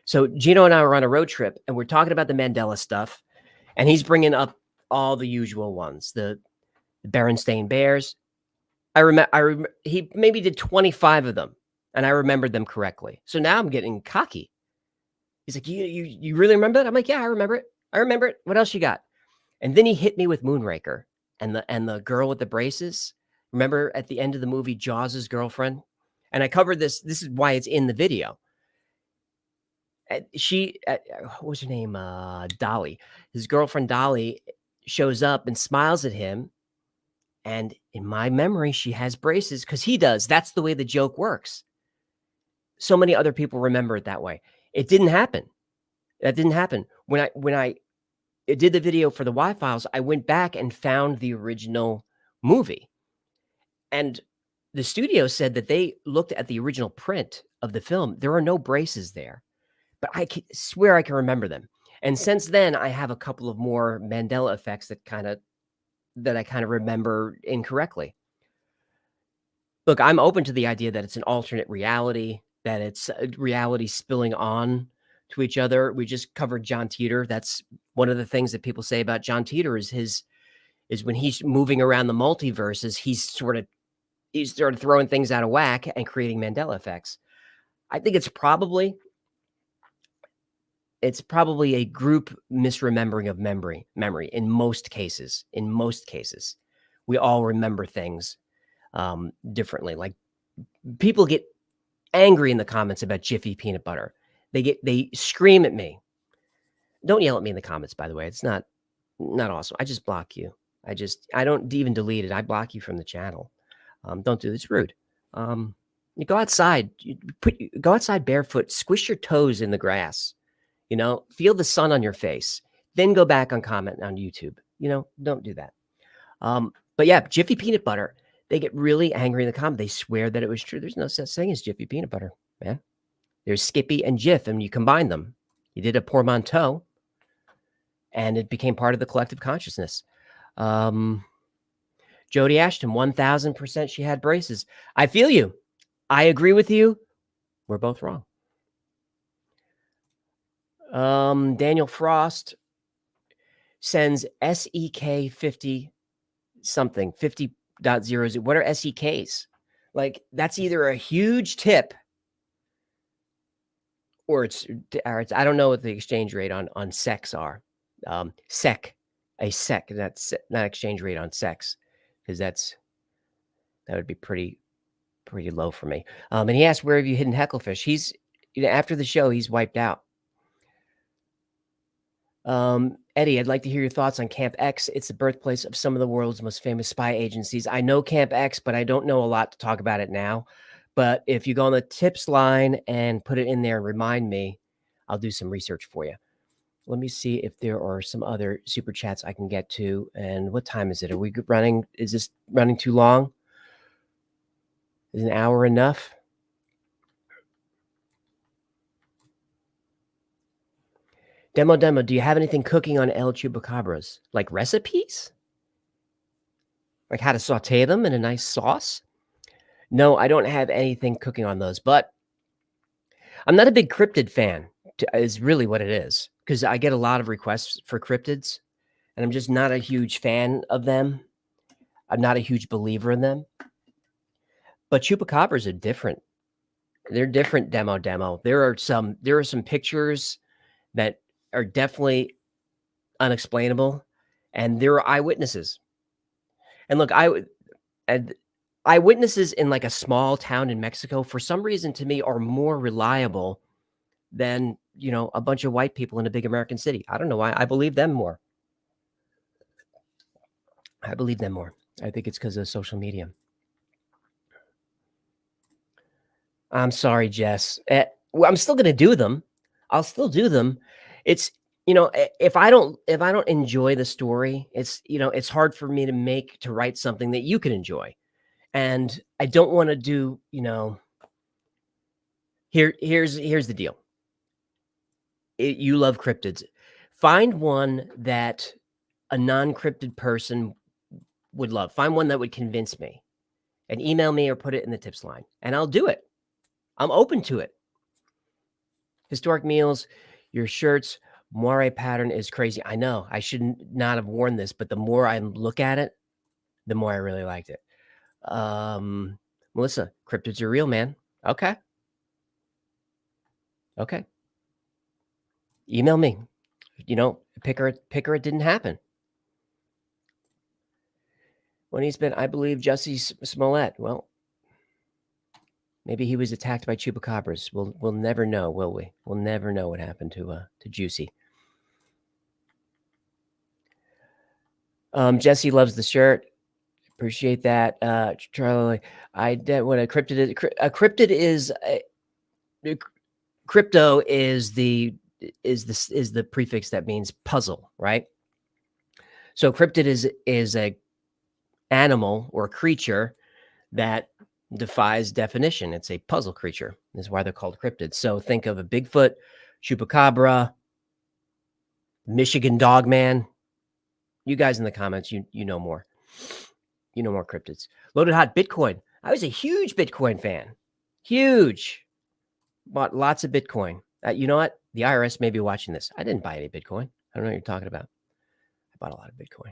So Gino and I were on a road trip and we're talking about the Mandela stuff. And he's bringing up all the usual ones, the Berenstain Bears. I remember he maybe did 25 of them, and I remembered them correctly. So now I'm getting cocky. He's like, "You really remember that?" I'm like, "Yeah, I remember it. I remember it. What else you got?" And then he hit me with Moonraker and the girl with the braces. Remember at the end of the movie, Jaws' girlfriend? And I covered this. This is why it's in the video. What was her name? Dolly. His girlfriend Dolly shows up and smiles at him. And in my memory, she has braces because he does. That's the way the joke works. So many other people remember it that way. It didn't happen. That didn't happen. When I did the video for the Y-Files, I went back and found the original movie. And the studio said that they looked at the original print of the film. There are no braces there. But I swear I can remember them. And since then, I have a couple of more Mandela effects that I kind of remember incorrectly. Look, I'm open to the idea that it's an alternate reality, that it's reality spilling on to each other. We just covered John Titor. That's one of the things that people say about John Titor is when he's moving around the multiverses, he's sort of throwing things out of whack and creating Mandela effects. I think it's probably a group misremembering of memory in most cases. In most cases, we all remember things differently. Like people get angry in the comments about Jiffy peanut butter. They scream at me. Don't yell at me in the comments, by the way. It's not awesome. I just block you. I don't even delete it. I block you from the channel. Don't do this. It's rude. You go outside. Go outside barefoot. Squish your toes in the grass. Feel the sun on your face. Then go back on comment on YouTube. Don't do that. But yeah, Jiffy peanut butter. They get really angry in the comment. They swear that it was true. There's no such thing as Jiffy peanut butter, man. There's Skippy and Jif, and you combine them. You did a portmanteau, and it became part of the collective consciousness. Jody Ashton, 1,000% she had braces. I feel you. I agree with you. We're both wrong. Daniel Frost sends SEK 50 something, 50.00. What are SEKs? Like, that's either a huge tip or it's I don't know what the exchange rate on sex are. A sec, that's not exchange rate on sex, because that would be pretty low for me. And he asked, where have you hidden Hecklefish? He's, after the show, he's wiped out. Eddie, I'd like to hear your thoughts on Camp X. It's the birthplace of some of the world's most famous spy agencies. I know Camp X, but I don't know a lot to talk about it now. But if you go on the tips line and put it in there and remind me, I'll do some research for you. Let me see if there are some other super chats I can get to. And what time is it? Are we running? Is this running too long? Is an hour enough? Demo, do you have anything cooking on El Chupacabras? Like recipes? Like how to saute them in a nice sauce? No, I don't have anything cooking on those, but I'm not a big cryptid fan, is really what it is, because I get a lot of requests for cryptids, and I'm just not a huge fan of them. I'm not a huge believer in them. But chupacabras are different. They're different, demo. There are some pictures that are definitely unexplainable, and there are eyewitnesses. And look, eyewitnesses in like a small town in Mexico, for some reason, to me, are more reliable than, a bunch of white people in a big American city. I don't know why. I believe them more. I think it's because of social media. I'm sorry, Jess. Well, I'm still going to do them. I'll still do them. It's You know, if I don't enjoy the story, it's hard for me to write something that you can enjoy. And I don't wanna do, here's the deal. You love cryptids. Find one that a non-cryptid person would love. Find one that would convince me, and email me or put it in the tips line, and I'll do it. I'm open to it. Historic meals, your shirts, moire pattern is crazy. I know, I should not have worn this, but the more I look at it, the more I really liked it. Um, Melissa, cryptids are real, man. Okay, okay. Email me. Picker it didn't happen. When he's been, I believe, Jussie Smollett. Well, maybe he was attacked by chupacabras. We'll never know, will we? We'll never know what happened to Juicy. Jesse loves the shirt. Appreciate that. Charlie, what a cryptid is. A cryptid is crypto is the prefix that means puzzle, right? So cryptid is a animal or creature that defies definition. It's a puzzle creature. Is why they're called cryptids. So think of a Bigfoot, chupacabra, Michigan Dogman. You guys in the comments, you know more. You know more cryptids. Loaded Hot Bitcoin. I was a huge Bitcoin fan. Huge. Bought lots of Bitcoin. You know what? The IRS may be watching this. I didn't buy any Bitcoin. I don't know what you're talking about. I bought a lot of Bitcoin.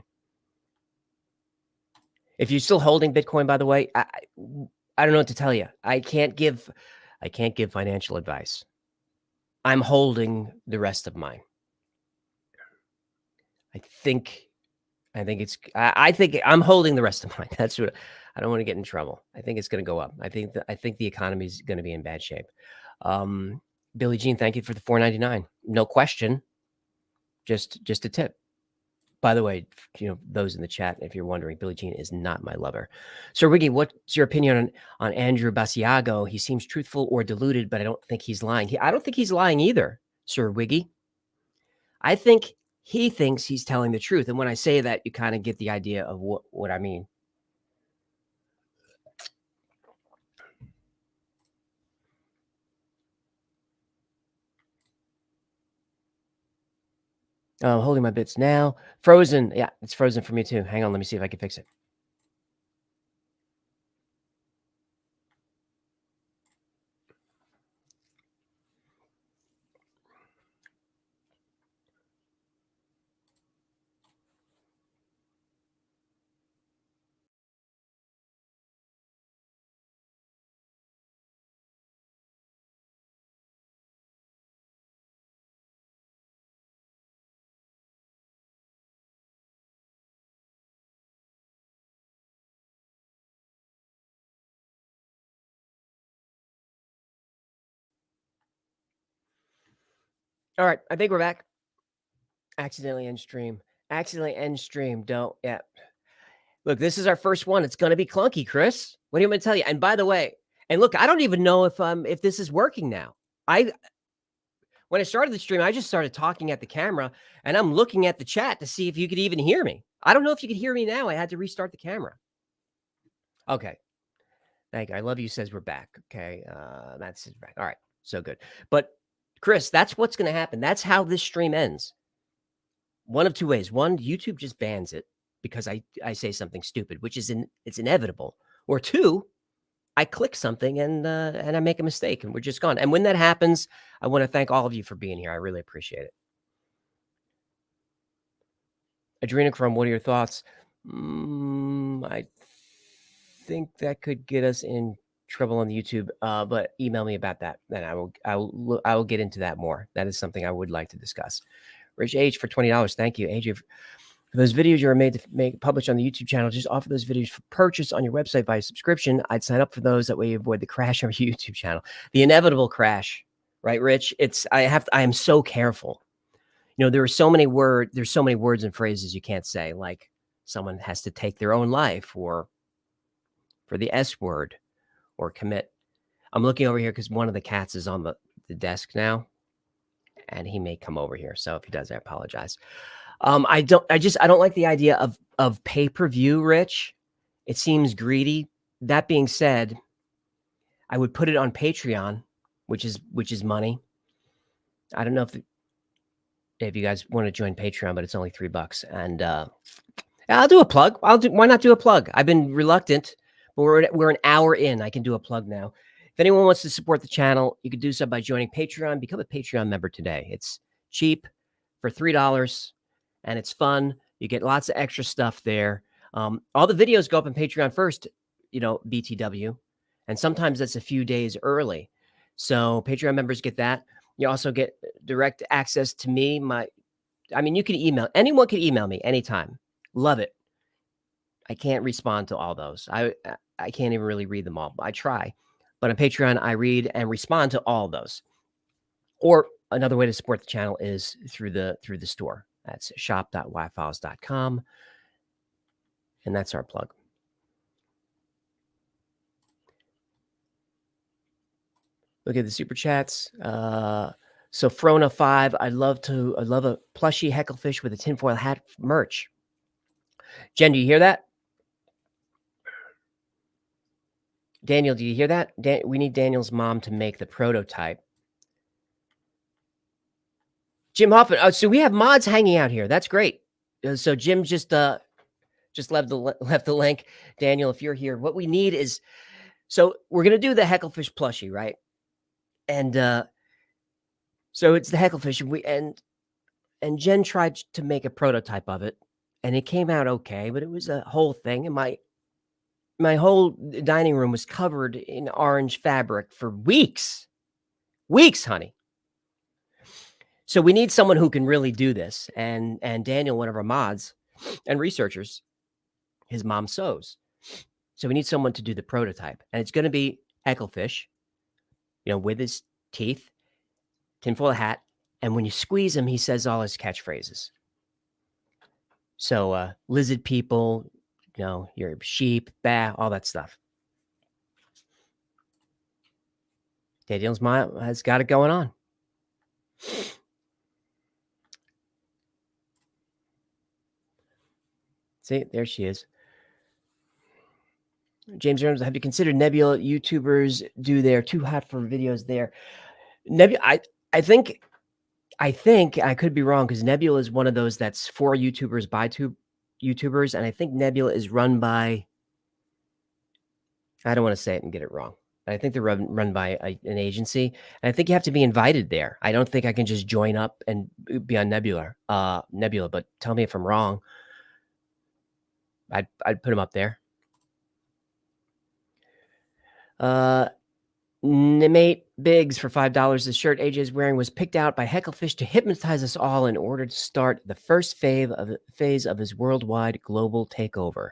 If you're still holding Bitcoin, by the way, I don't know what to tell you. I can't give financial advice. I'm holding the rest of mine. I think I'm holding the rest of mine. That's what I don't want to get in trouble. I think it's going to go up. I think the economy is going to be in bad shape. Billie Jean, thank you for the $4.99. No question. Just a tip. By the way, those in the chat, if you're wondering, Billie Jean is not my lover. Sir Wiggy, what's your opinion on Andrew Basiago? He seems truthful or deluded, but I don't think he's lying. I don't think he's lying either, Sir Wiggy. I think he thinks he's telling the truth. And when I say that, you kind of get the idea of what I mean. I'm holding my bits now. Frozen. Yeah, it's frozen for me too. Hang on. Let me see if I can fix it. All right. I think we're back. Accidentally end stream. Accidentally end stream. Don't. Yeah. Look, this is our first one. It's going to be clunky, Chris. What do you want me to tell you? And by the way, and look, I don't even know if this is working now. When I started the stream, I just started talking at the camera, and I'm looking at the chat to see if you could even hear me. I don't know if you could hear me now. I had to restart the camera. Okay. Thank you. I love you says we're back. Okay. That's back. All right. So good. But Chris, that's what's going to happen. That's how this stream ends. One of two ways. One, YouTube just bans it because I say something stupid, which is it's inevitable. Or two, I click something and I make a mistake and we're just gone. And when that happens, I want to thank all of you for being here. I really appreciate it. Adrenochrome, what are your thoughts? I think that could get us in trouble on YouTube, but email me about that. Then I will get into that more. That is something I would like to discuss. Rich H for $20. Thank you, AJ. For those videos you are made to publish on the YouTube channel, just offer those videos for purchase on your website via subscription. I'd sign up for those. That way you avoid the crash on your YouTube channel. The inevitable crash, right, Rich? I am so careful. There's so many words and phrases you can't say, like someone has to take their own life, or for the S word, or commit. I'm looking over here because one of the cats is on the desk now. and he may come over here. So if he does, I apologize. I don't like the idea of pay-per-view, Rich. It seems greedy. That being said, I would put it on Patreon, which is money. I don't know if you guys want to join Patreon, but it's only $3. And I'll do a plug. Why not do a plug? I've been reluctant, but we're an hour in. I can do a plug now. If anyone wants to support the channel, you can do so by joining Patreon. Become a Patreon member today. It's cheap for $3, and it's fun. You get lots of extra stuff there. All the videos go up on Patreon first, BTW, and sometimes that's a few days early. So Patreon members get that. You also get direct access to me. You can email. Anyone can email me anytime. Love it. I can't respond to all those. I can't even really read them all. I try. But on Patreon, I read and respond to all those. Or another way to support the channel is through the store. That's shop.wifiles.com. And that's our plug. Look at the super chats. So Frona 5, I'd love a plushie hecklefish with a tinfoil hat merch. Jen, do you hear that? Daniel, do you hear that? We need Daniel's mom to make the prototype. Jim Hoffman. Oh, so we have mods hanging out here. That's great. So Jim just left the link. Daniel, if you're here, what we need is, so we're gonna do the hecklefish plushie, right? And so it's the hecklefish, and Jen tried to make a prototype of it, and it came out okay, but it was a whole thing, and my whole dining room was covered in orange fabric for weeks, honey. So we need someone who can really do this, and Daniel, one of our mods and researchers, his mom sews. So we need someone to do the prototype, and it's going to be hecklefish, with his teeth, tinfoil hat, and when you squeeze him, he says all his catchphrases. So lizard people, your sheep, bah, all that stuff. Daniel's mom has got it going on. See, there she is. James Jones, have you considered Nebula YouTubers do their too hot for videos there? Nebula, I think I could be wrong, because Nebula is one of those that's for YouTubers by YouTubers, and I think Nebula is run by, I don't want to say it and get it wrong, but I think they're run by an agency, and I think you have to be invited there. I don't think I can just join up and be on Nebula, but tell me if I'm wrong. I'd put him up there. Nimate Biggs for $5. The shirt AJ is wearing was picked out by Hecklefish to hypnotize us all in order to start the first phase of his worldwide global takeover.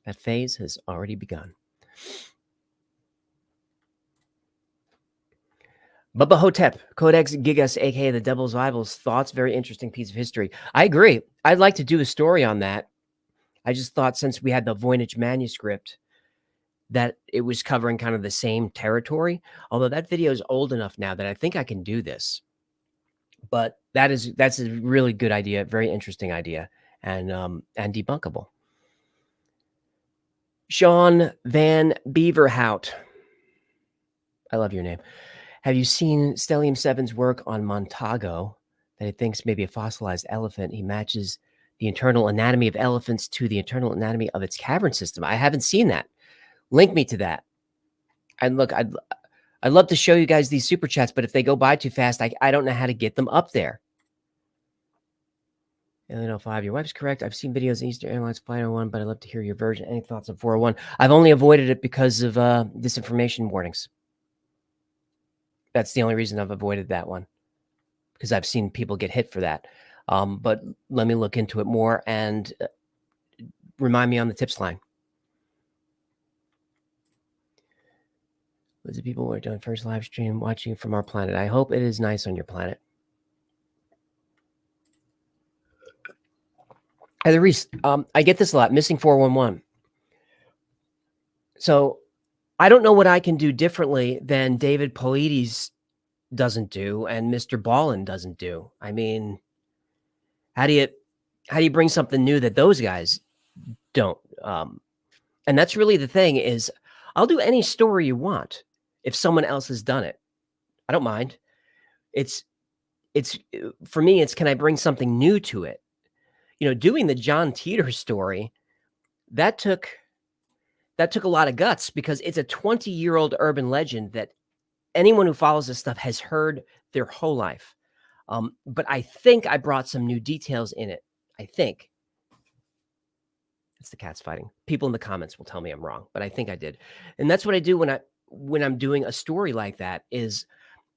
That phase has already begun. Bubba Hotep, Codex Gigas, aka the Devil's Bibles, thoughts. Very interesting piece of history. I agree. I'd like to do a story on that. I just thought, since we had the Voynich manuscript, that it was covering kind of the same territory. Although that video is old enough now that I think I can do this. But that's a really good idea, very interesting idea, and debunkable. Sean Van Beaverhout, I love your name. Have you seen Stellium 7's work on Montago, that he thinks may be a fossilized elephant? He matches the internal anatomy of elephants to the internal anatomy of its cavern system. I haven't seen that. Link me to that. And look, I'd love to show you guys these super chats, but if they go by too fast, I don't know how to get them up there. Alien 05, your wife's correct. I've seen videos of Eastern Airlines Flight 01, but I'd love to hear your version. Any thoughts on 401? I've only avoided it because of disinformation warnings. That's the only reason I've avoided that one, because I've seen people get hit for that. But let me look into it more and remind me on the tips line. Lizard people were doing first live stream watching from our planet. I hope it is nice on your planet. Heather Reese, I get this a lot. Missing 411. So I don't know what I can do differently than David Polides doesn't do and Mr. Ballin doesn't do. I mean, how do you bring something new that those guys don't? And that's really the thing is I'll do any story you want if someone else has done it. I don't mind. It's for me, it's can I bring something new to it? Doing the John Titor story, that took a lot of guts because it's a 20-year-old urban legend that anyone who follows this stuff has heard their whole life. But I think I brought some new details in it. I think. It's the cats fighting. People in the comments will tell me I'm wrong, but I think I did. And that's what I do when I'm doing a story like that is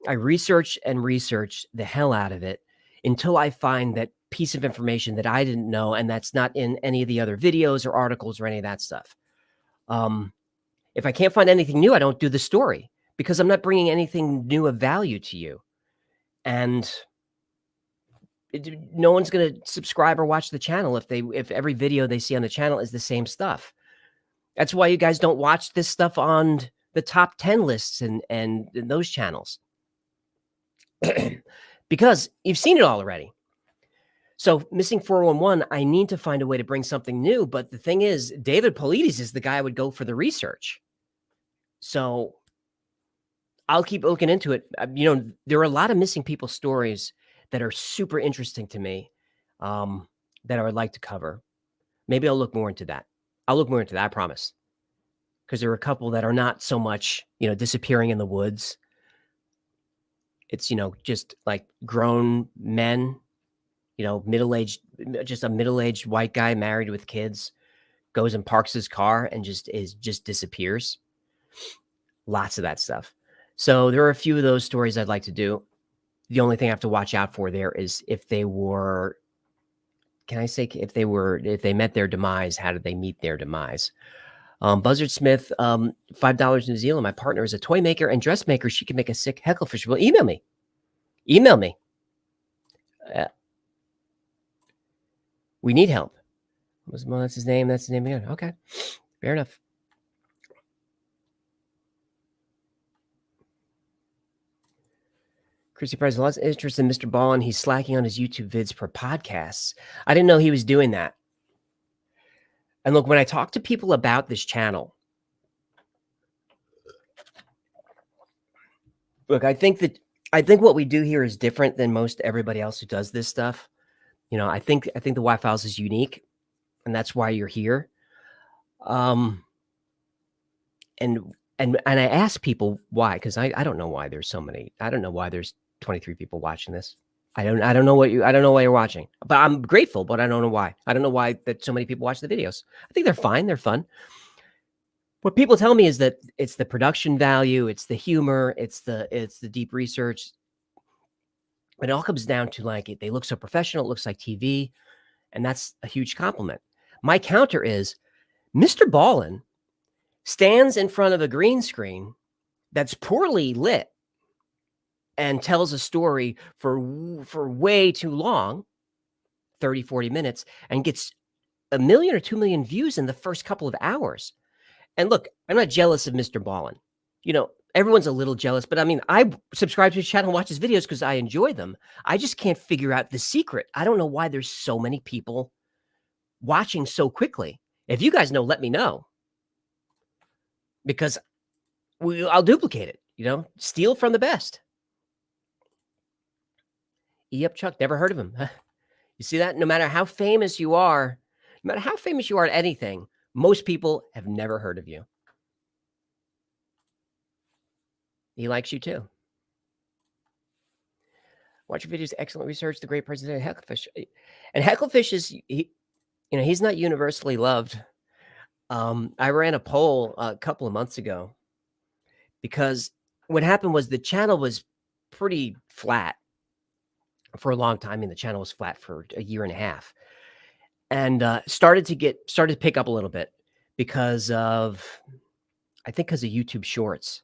I research and research the hell out of it until I find that piece of information that I didn't know and that's not in any of the other videos or articles or any of that stuff. If I can't find anything new, I don't do the story because I'm not bringing anything new of value to you. And no one's going to subscribe or watch the channel if every video they see on the channel is the same stuff. That's why you guys don't watch this stuff on the top 10 lists and those channels. Because you've seen it all already. So Missing 411, I need to find a way to bring something new. But the thing is, David Paulides is the guy I would go for the research. So I'll keep looking into it. There are a lot of missing people stories that are super interesting to me that I would like to cover. Maybe I'll look more into that. I promise. Because there are a couple that are not so much, disappearing in the woods. It's, just like grown men, middle-aged, just a middle-aged white guy married with kids goes and parks his car and just disappears. Lots of that stuff. So there are a few of those stories I'd like to do. The only thing I have to watch out for there is if they met their demise, how did they meet their demise? Buzzard Smith, $5 New Zealand. My partner is a toy maker and dressmaker. She can make a sick hecklefish. Well, email me. We need help. Well, that's his name. That's the name again. Okay. Fair enough. Chrissy Price, lots of interest in Mr. Ballin. He's slacking on his YouTube vids per podcasts. I didn't know he was doing that. And look, when I talk to people about this channel, look, I think what we do here is different than most everybody else who does this stuff. I think the Wi Files is unique, and that's why you're here. And I ask people why, because I don't know why there's so many. I don't know why there's 23 people watching this. I don't know why you're watching, but I'm grateful, but I don't know why. I don't know why that so many people watch the videos. I think they're fine. They're fun. What people tell me is that it's the production value, it's the humor, it's the deep research. It all comes down to they look so professional. It looks like TV. And that's a huge compliment. My counter is Mr. Ballin stands in front of a green screen that's poorly lit and tells a story for way too long, 30, 40 minutes, and gets 1 million or 2 million views in the first couple of hours. And look, I'm not jealous of Mr. Ballin. Everyone's a little jealous, but I mean, I subscribe to his channel and watch his videos because I enjoy them. I just can't figure out the secret. I don't know why there's so many people watching so quickly. If you guys know, let me know. Because I'll duplicate it, steal from the best. Yep, Chuck, never heard of him. You see that? No matter how famous you are at anything, most people have never heard of you. He likes you too. Watch your videos. Excellent research. The great president of Hecklefish. And Hecklefish is, he's not universally loved. I ran a poll a couple of months ago because what happened was the channel was pretty flat for a long time. I mean, the channel was flat for a year and a half and started to pick up a little bit because of YouTube Shorts,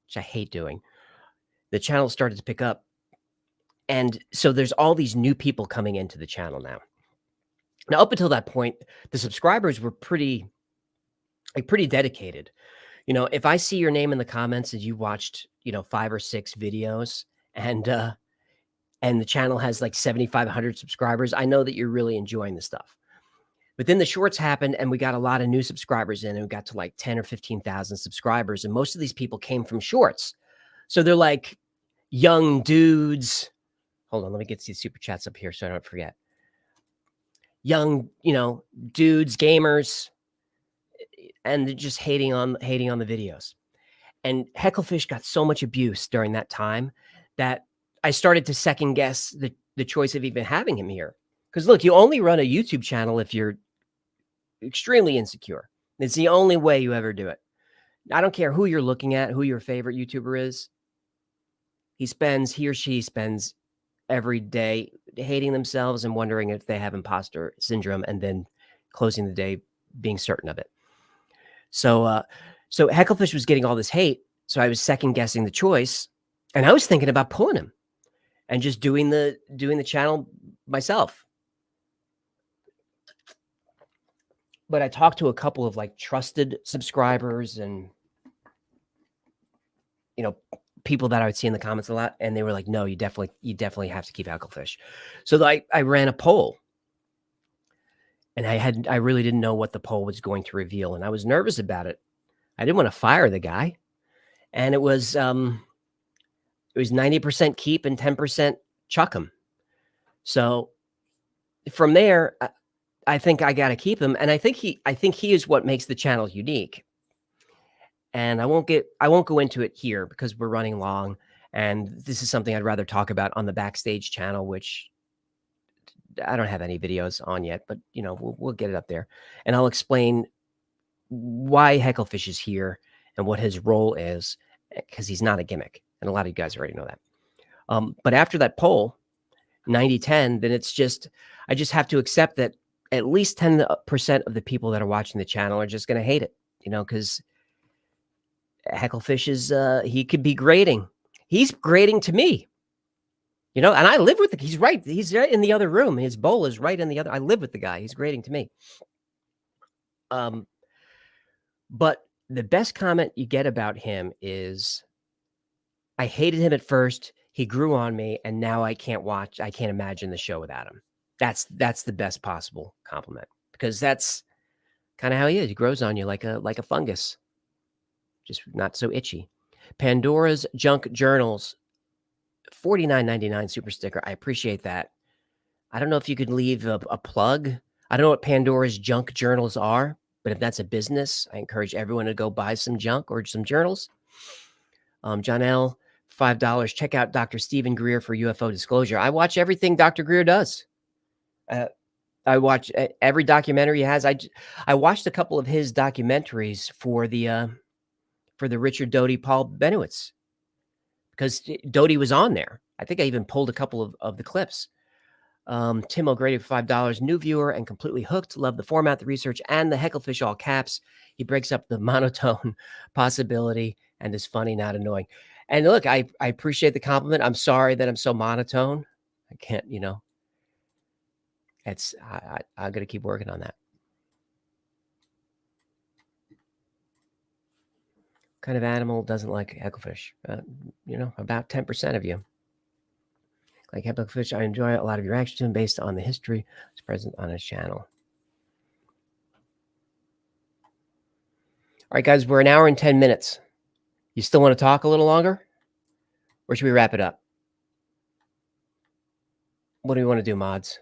which I hate doing. The channel started to pick up. And so there's all these new people coming into the channel now. Now, up until that point, the subscribers were pretty dedicated. If I see your name in the comments and you watched, 5 or 6 videos, and the channel has like 7,500 subscribers. I know that you're really enjoying the stuff. But then the shorts happened and we got a lot of new subscribers in, and we got to like 10 or 15,000 subscribers. And most of these people came from shorts. So they're like young dudes. Hold on, let me get these super chats up here so I don't forget. Young, dudes, gamers, and they're just hating on the videos. And Hecklefish got so much abuse during that time that I started to second guess the choice of even having him here. Because look, you only run a YouTube channel if you're extremely insecure. It's the only way you ever do it. I don't care who you're looking at, who your favorite YouTuber is. He or she spends every day hating themselves and wondering if they have imposter syndrome, and then closing the day being certain of it. So Hecklefish was getting all this hate. So I was second guessing the choice, and I was thinking about pulling him and just doing the channel myself. But I talked to a couple of like trusted subscribers and people that I would see in the comments a lot, and they were like, "No, you definitely have to keep Hecklefish." So I ran a poll, and I really didn't know what the poll was going to reveal, and I was nervous about it. I didn't want to fire the guy, and it was 90% keep and 10% chuck him. So from there, I think I got to keep him, and I think he is what makes the channel unique. And I won't go into it here because we're running long, and this is something I'd rather talk about on the Backstage channel, which I don't have any videos on yet, but we'll get it up there, and I'll explain why Hecklefish is here and what his role is, because he's not a gimmick, and a lot of you guys already know that. But after that poll, 90-10, then I just have to accept that at least 10% of the people that are watching the channel are just going to hate it, because Hecklefish is he could be grading. He's grading to me, and I live with he's right in the other room. His bowl is right in the other. I live with the guy. He's grading to me. But the best comment you get about him is, I hated him at first. He grew on me, and now I can't imagine the show without him. That's the best possible compliment, because that's kind of how he is. He grows on you like a fungus. Just not so itchy. Pandora's Junk Journals, $49.99 super sticker. I appreciate that. I don't know if you could leave a plug. I don't know what Pandora's Junk Journals are, but if that's a business, I encourage everyone to go buy some junk or some journals. John L., $5. Check out Dr. Stephen Greer for UFO disclosure. I watch everything Dr. Greer does. I watch every documentary he has. I watched a couple of his documentaries for the Richard Doty, Paul Benowitz, because Doty was on there. I think I even pulled a couple of the clips. Tim O'Grady for $5. New viewer and completely hooked. Love the format, the research, and the Hecklefish all caps. He breaks up the monotone possibility and is funny, not annoying. And look, I appreciate the compliment. I'm sorry that I'm so monotone. I can't, it's I got to keep working on that. Kind of animal doesn't like Hecklefish? About 10% of you like Hecklefish. I enjoy a lot of your reaction to him based on the history that's present on his channel. All right, guys, we're an hour and 10 minutes. You still want to talk a little longer, or should we wrap it up? What do we want to do, mods?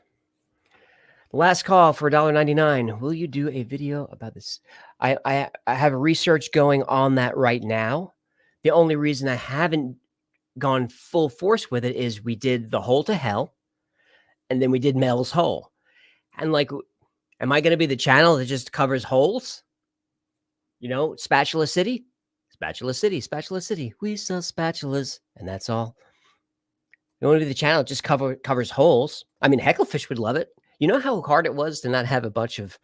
The last call for $1.99. Will you do a video about this? I have research going on that right now. The only reason I haven't gone full force with it is we did the Hole to Hell, and then we did Mel's Hole. And like, am I going to be the channel that just covers holes? Spatula City, Spatula City, Spatula City. We sell spatulas, and that's all. You want to be the channel that just covers holes? I mean, Hecklefish would love it. You know how hard it was to not have a bunch of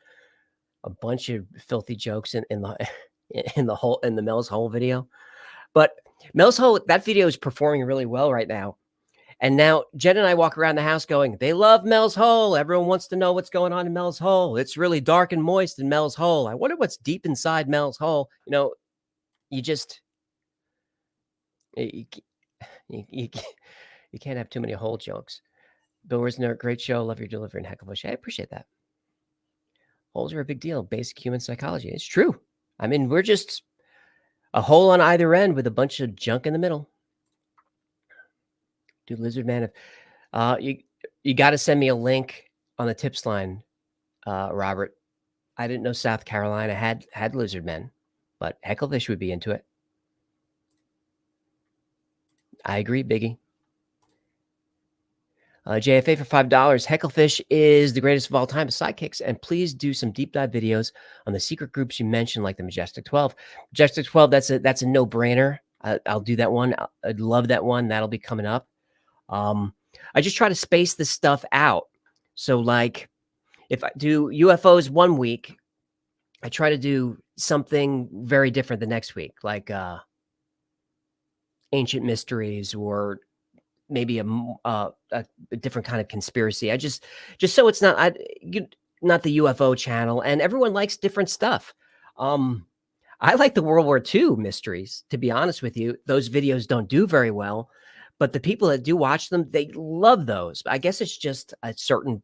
filthy jokes in the Mel's Hole video. But Mel's Hole, that video is performing really well right now. And now Jen and I walk around the house going, they love Mel's Hole. Everyone wants to know what's going on in Mel's Hole. It's really dark and moist in Mel's Hole. I wonder what's deep inside Mel's Hole. You, you, you, you can't have too many whole jokes. Bill Risner, great show. Love your delivery and heckle. I appreciate that. Holes are a big deal. Basic human psychology. It's true. I mean, we're just a hole on either end with a bunch of junk in the middle. Dude, Lizard Man, you got to send me a link on the tips line, Robert. I didn't know South Carolina had lizard men, but Hecklefish would be into it. I agree, Biggie. JFA for $5. Hecklefish is the greatest of all time, sidekicks. And please do some deep dive videos on the secret groups you mentioned, like the Majestic 12. Majestic 12, that's a no-brainer. I'll do that one. I'd love that one. That'll be coming up. I just try to space this stuff out. So, like, if I do UFOs one week, I try to do something very different the next week, like ancient mysteries or maybe a different kind of conspiracy. I just so it's not not the UFO channel, and everyone likes different stuff. I like the World War II mysteries, to be honest with you. Those videos don't do very well, but the people that do watch them, they love those. I guess it's just a certain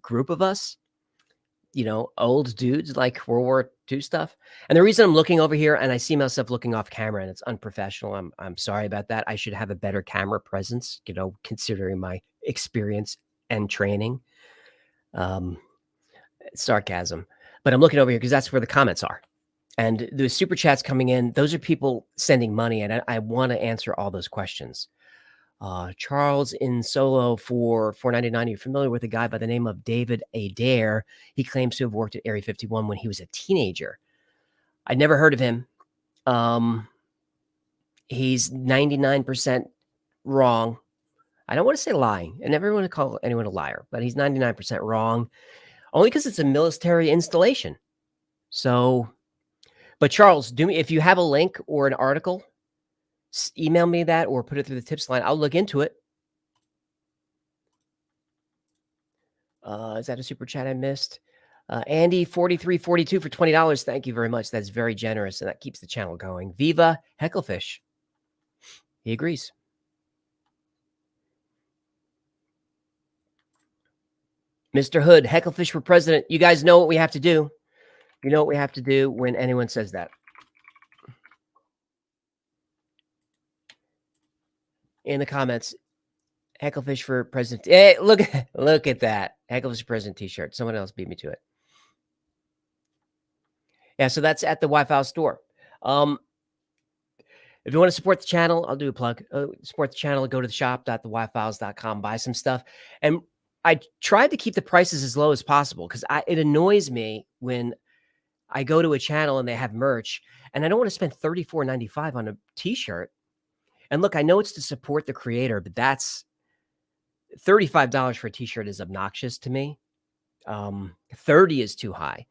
group of us, old dudes like World War II stuff. And the reason I'm looking over here and I see myself looking off camera and it's unprofessional, I'm sorry about that. I should have a better camera presence, considering my experience and training. Sarcasm. But I'm looking over here because that's where the comments are. And the super chats coming in, those are people sending money, and I want to answer all those questions. Charles in Solo for $4.99. You're familiar with a guy by the name of David Adair. He claims to have worked at Area 51 when he was a teenager. I'd never heard of him. He's 99% wrong. I don't want to say lying. I never want to call anyone a liar, but he's 99% wrong, only because it's a military installation. So, but Charles, do me, if you have a link or an article, email me that or put it through the tips line. I'll look into it. Is that a super chat I missed? Andy 4342 for $20. Thank you very much. That's very generous, and that keeps the channel going. Viva Hecklefish. He agrees. Mr. Hood, Hecklefish for president. You guys know what we have to do. You know what we have to do when anyone says that. In the comments, Hecklefish for president. Hey, look at that. Hecklefish for president t-shirt. Someone else beat me to it. Yeah, so that's at the Wi-Fi store. If you want to support the channel, I'll do a plug. Support the channel, go to the shop.thewifiles.com, buy some stuff. And I tried to keep the prices as low as possible because it annoys me when I go to a channel and they have merch, and I don't want to spend $34.95 on a t-shirt. And look, I know it's to support the creator, but that's $35 for a t-shirt is obnoxious to me. 30 is too high.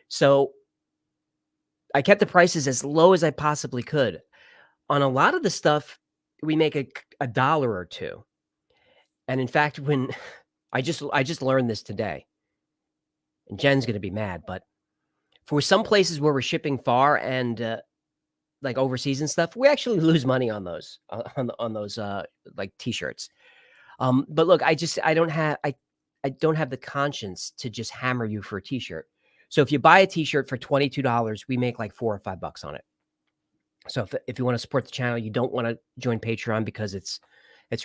So I kept the prices as low as I possibly could. On a lot of the stuff, we make a dollar or two. And in fact, when I just learned this today, and Jen's going to be mad, but for some places where we're shipping far and like overseas and stuff, we actually lose money on those on those like t-shirts. But look, I don't have the conscience to just hammer you for a t-shirt. So if you buy a t-shirt for $22, we make like $4 or $5 on it. So if you want to support the channel, you don't want to join Patreon because it's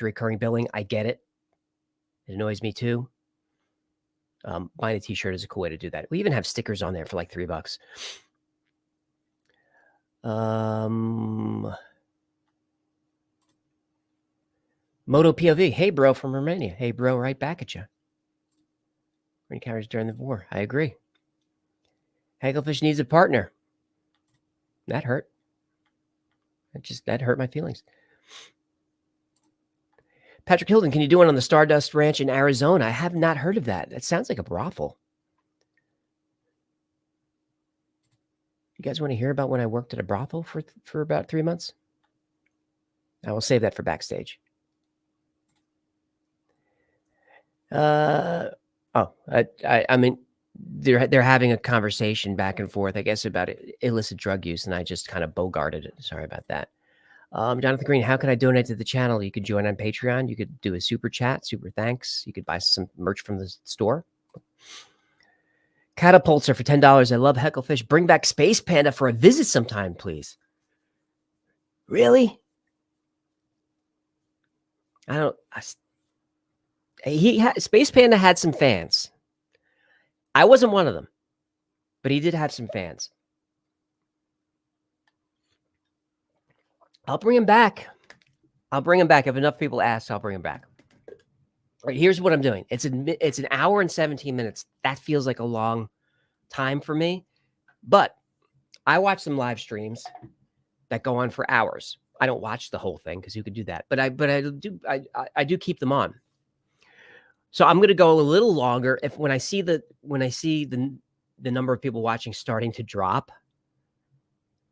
recurring billing. I get it. It annoys me too. Buying a t-shirt is a cool way to do that. We even have stickers on there for like $3. Moto POV. Hey, bro, from Romania. Hey, bro, right back at you. Green carriers during the war. I agree. Hagglefish needs a partner. That hurt. That hurt my feelings. Patrick Hilton, can you do one on the Stardust Ranch in Arizona? I have not heard of that. That sounds like a brothel. You guys want to hear about when I worked at a brothel for about 3 months? I will save that for backstage. I mean, they're having a conversation back and forth, I guess, about illicit drug use, and I just kind of bogarted it. Sorry about that. Jonathan Green, how can I donate to the channel? You could join on Patreon. You could do a super chat, super thanks. You could buy some merch from the store. Catapults are for $10. I love Hecklefish. Bring back Space Panda for a visit sometime, please. Really? Space Panda had some fans. I wasn't one of them, but he did have some fans. I'll bring him back. If enough people ask, I'll bring him back. All right, here's what I'm doing. It's an hour and 17 minutes. That feels like a long time for me, but I watch some live streams that go on for hours. I don't watch the whole thing because you could do that, but I do keep them on. So I'm going to go a little longer. When I see the number of people watching starting to drop,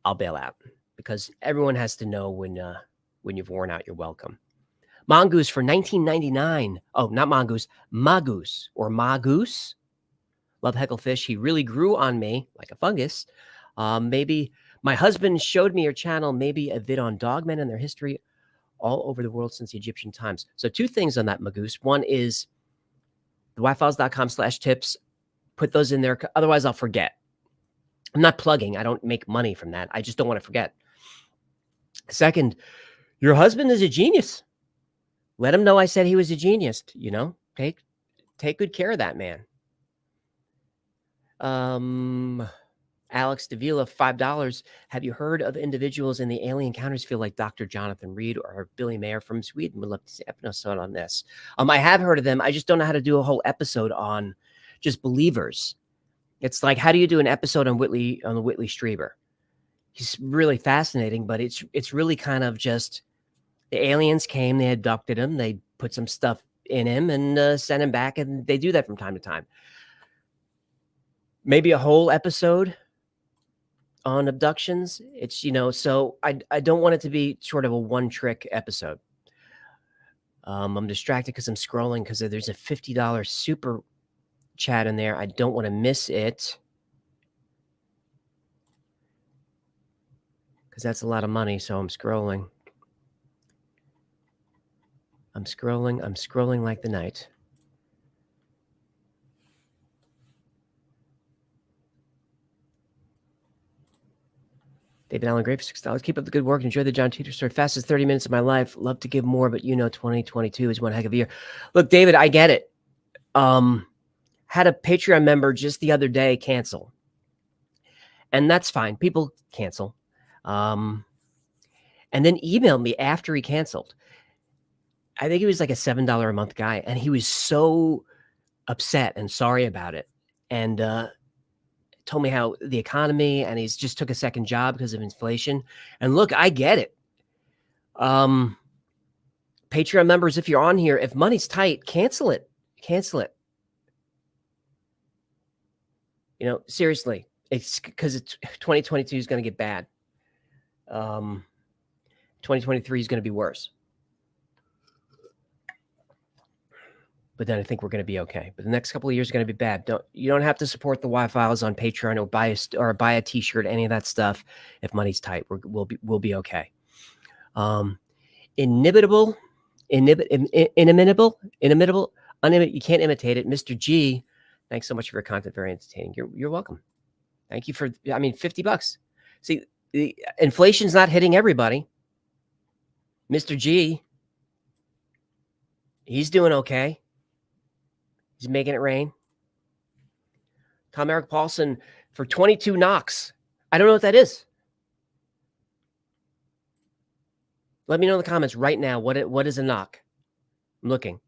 I'll bail out because everyone has to know when you've worn out your welcome. Mongoose for $19.99. Oh, not Mongoose, Magoose or Magoose. Love Hecklefish. He really grew on me like a fungus. Maybe my husband showed me your channel, maybe a vid on dogmen and their history all over the world since the Egyptian times. So 2 things on that, Magoose. One is the wifiles.com/tips. Put those in there. Otherwise, I'll forget. I'm not plugging. I don't make money from that. I just don't want to forget. Second, your husband is a genius. Let him know I said he was a genius. Take good care of that man. Alex Davila, $5. Have you heard of individuals in the alien encounters feel like Dr. Jonathan Reed or Billy Mayer from Sweden? Would love to see an episode on this. I have heard of them. I just don't know how to do a whole episode on just believers. It's like, how do you do an episode on the Whitley Strieber? He's really fascinating, but it's really kind of just the aliens came, they abducted him, they put some stuff in him and sent him back, and they do that from time to time. Maybe a whole episode on abductions. It's, so I don't want it to be sort of a one-trick episode. I'm distracted because I'm scrolling because there's a $50 super chat in there. I don't want to miss it because that's a lot of money, so I'm scrolling. I'm scrolling like the night. David Allen Gray for $6. Keep up the good work. Enjoy the John Titor story. Fastest 30 minutes of my life. Love to give more, but 2022 is one heck of a year. Look, David, I get it. Had a Patreon member just the other day cancel. And that's fine. People cancel. And then emailed me after he canceled. I think he was like a $7 a month guy. And he was so upset and sorry about it. And told me how the economy, and he's just took a second job because of inflation. And look, I get it. Patreon members, if you're on here, if money's tight, cancel it. Seriously, it's because 2022 is going to get bad. 2023 is going to be worse. But then I think we're going to be okay. But the next couple of years are going to be bad. You don't have to support the Y-Files on Patreon or buy a T-shirt, any of that stuff. If money's tight, we'll be okay. Inimitable. You can't imitate it. Mr. G, thanks so much for your content. Very entertaining. You're welcome. Thank you for. $50. See, the inflation's not hitting everybody. Mr. G, he's doing okay. He's making it rain. Tom Eric Paulson for 22 knocks. I don't know what that is. Let me know in the comments right now. What is a knock? I'm looking.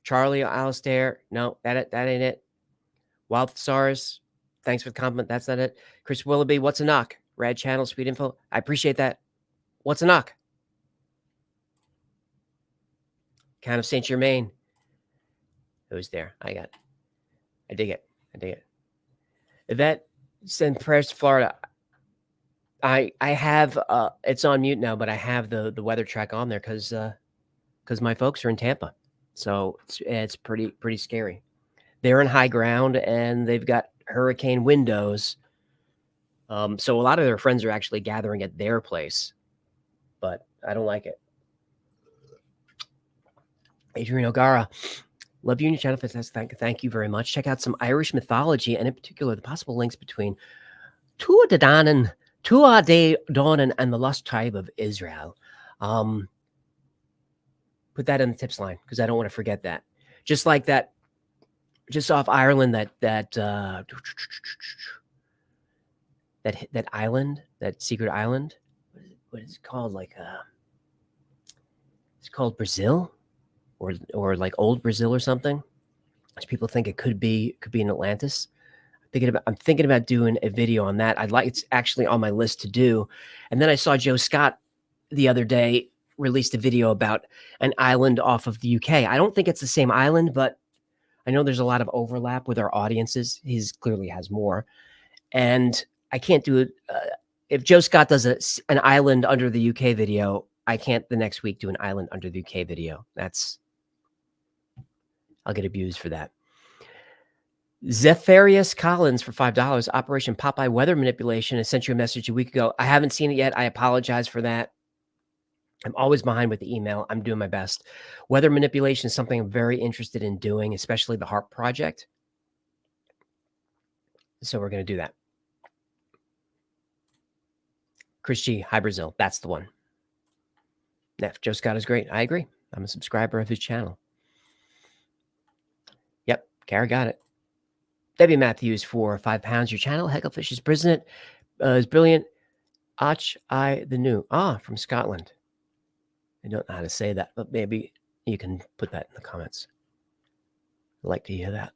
Charlie, Alistair. No, that ain't it. Wild Stars. Thanks for the compliment. That's not it. Chris Willoughby. What's a knock? Rad Channel, Sweet Info. I appreciate that. What's a knock? Count of Saint Germain. Who's there? I dig it. Yvette, send prayers to Florida. I have it's on mute now, but I have the weather track on there because my folks are in Tampa, so it's pretty scary. They're in high ground and they've got hurricane windows. So a lot of their friends are actually gathering at their place, but I don't like it. Adrian O'Gara, love you and your channel. Thank you very much. Check out some Irish mythology, and in particular, the possible links between Tuatha De Danann, Tuatha De Danann, and the lost tribe of Israel. Put that in the tips line because I don't want to forget that. Just like that, just off Ireland, that island, that secret island. What is it called? Like it's called Brazil, or like old Brazil or something. Which people think it could be in Atlantis. I'm thinking about doing a video on that. It's actually on my list to do. And then I saw Joe Scott the other day released a video about an island off of the UK. I don't think it's the same island, but I know there's a lot of overlap with our audiences. He's clearly has more. And I can't do it. If Joe Scott does an island under the UK video, I can't the next week do an island under the UK video. I'll get abused for that. Zepharius Collins for $5. Operation Popeye weather manipulation. I sent you a message a week ago. I haven't seen it yet. I apologize for that. I'm always behind with the email. I'm doing my best. Weather manipulation is something I'm very interested in doing, especially the HARP project. So we're going to do that. Chris G, Hi Brazil. That's the one. Neff, Joe Scott is great. I agree. I'm a subscriber of his channel. Yep, Kara got it. Debbie Matthews for £5. Your channel, Hecklefish is president, is brilliant. Ach I the new. From Scotland. I don't know how to say that, but maybe you can put that in the comments. I'd like to hear that.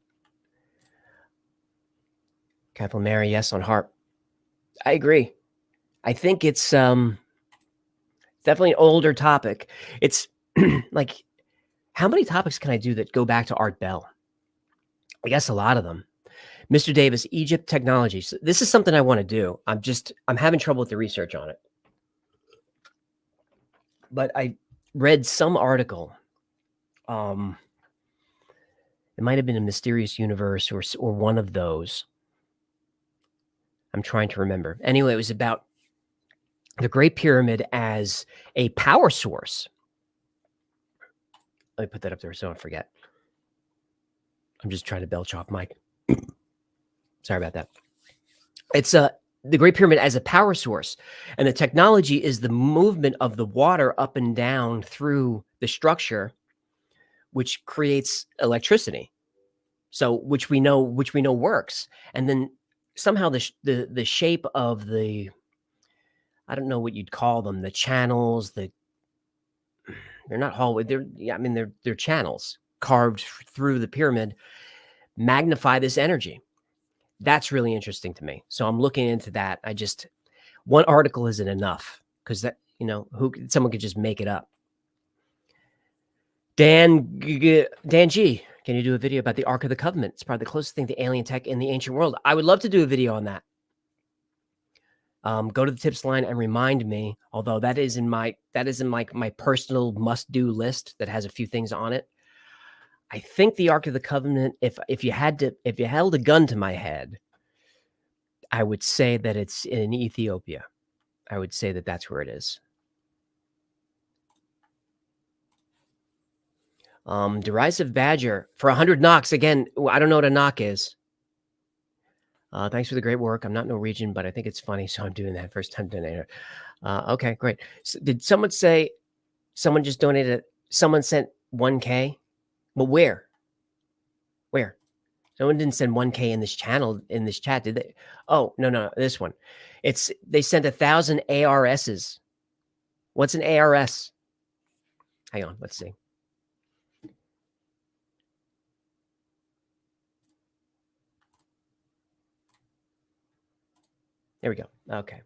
Kathleen Mary, yes, on HARP. I agree. I think it's definitely an older topic. It's like, how many topics can I do that go back to Art Bell? I guess a lot of them. Mr. Davis, Egypt technology. So this is something I want to do. I'm having trouble with the research on it. But I read some article. It might have been a Mysterious Universe or one of those. I'm trying to remember. Anyway, it was about the Great Pyramid as a power source. Let me put that up there so I don't forget. I'm just trying to belch off mic. Sorry about that. It's the Great Pyramid as a power source. And the technology is the movement of the water up and down through the structure, which creates electricity. So which we know works. And then somehow the shape of the, I don't know what you'd call them, the channels, they're not hallway, they're channels carved through the pyramid, magnify this energy. That's really interesting to me. So I'm looking into that. One article isn't enough because that, someone could just make it up. Dan G, can you do a video about the Ark of the Covenant? It's probably the closest thing to alien tech in the ancient world. I would love to do a video on that. Go to the tips line and remind me, although that is in my personal must-do list that has a few things on it. I think the Ark of the Covenant, if you held a gun to my head, I would say that it's in Ethiopia. I would say that that's where it is. Derisive Badger for 100 knocks. Again, I don't know what a knock is. Thanks for the great work. I'm not Norwegian, but I think it's funny, so I'm doing that. First time donator. Okay, great. So did someone say someone just donated? Someone sent 1K? But where? Where? Someone didn't send 1K in this channel, in this chat, did they? Oh, no, this one. They sent 1,000 ARSs. What's an ARS? Hang on, let's see. There we go. Okay.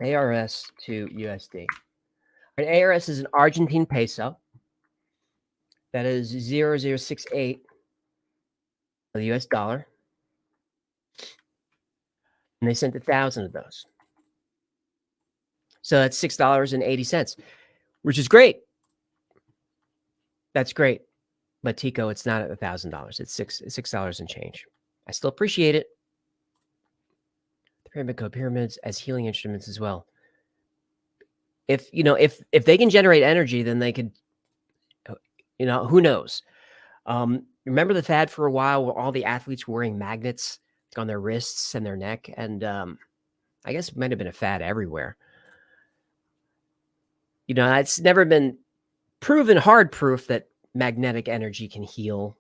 ARS to USD. An ARS is an Argentine peso. That is 0068 the US dollar. And they sent 1,000 of those. So that's $6.80, which is great. That's great. But Tico, it's not at $1,000. It's $6 and change. I still appreciate it. The pyramid code pyramids as healing instruments as well. if they can generate energy, then they could, who knows? Remember the fad for a while where all the athletes were wearing magnets on their wrists and their neck? And I guess it might have been a fad everywhere. It's never been proven hard proof that magnetic energy can heal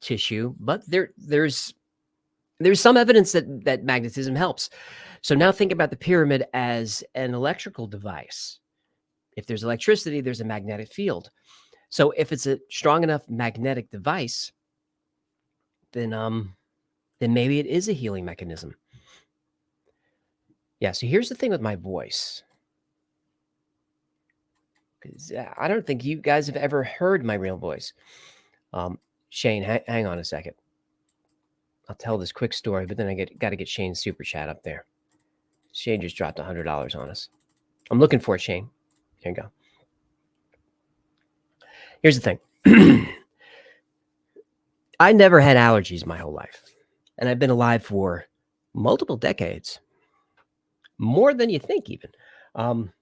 tissue, but there's some evidence that magnetism helps. So now think about the pyramid as an electrical device. If there's electricity, there's a magnetic field. So if it's a strong enough magnetic device, then maybe it is a healing mechanism. Yeah, so here's the thing with my voice. 'Cause I don't think you guys have ever heard my real voice. Shane, hang on a second. I'll tell this quick story, but then I got to get Shane's super chat up there. Shane just dropped $100 on us. I'm looking for it, Shane. Here you go. Here's the thing. I never had allergies my whole life, and I've been alive for multiple decades, more than you think even. And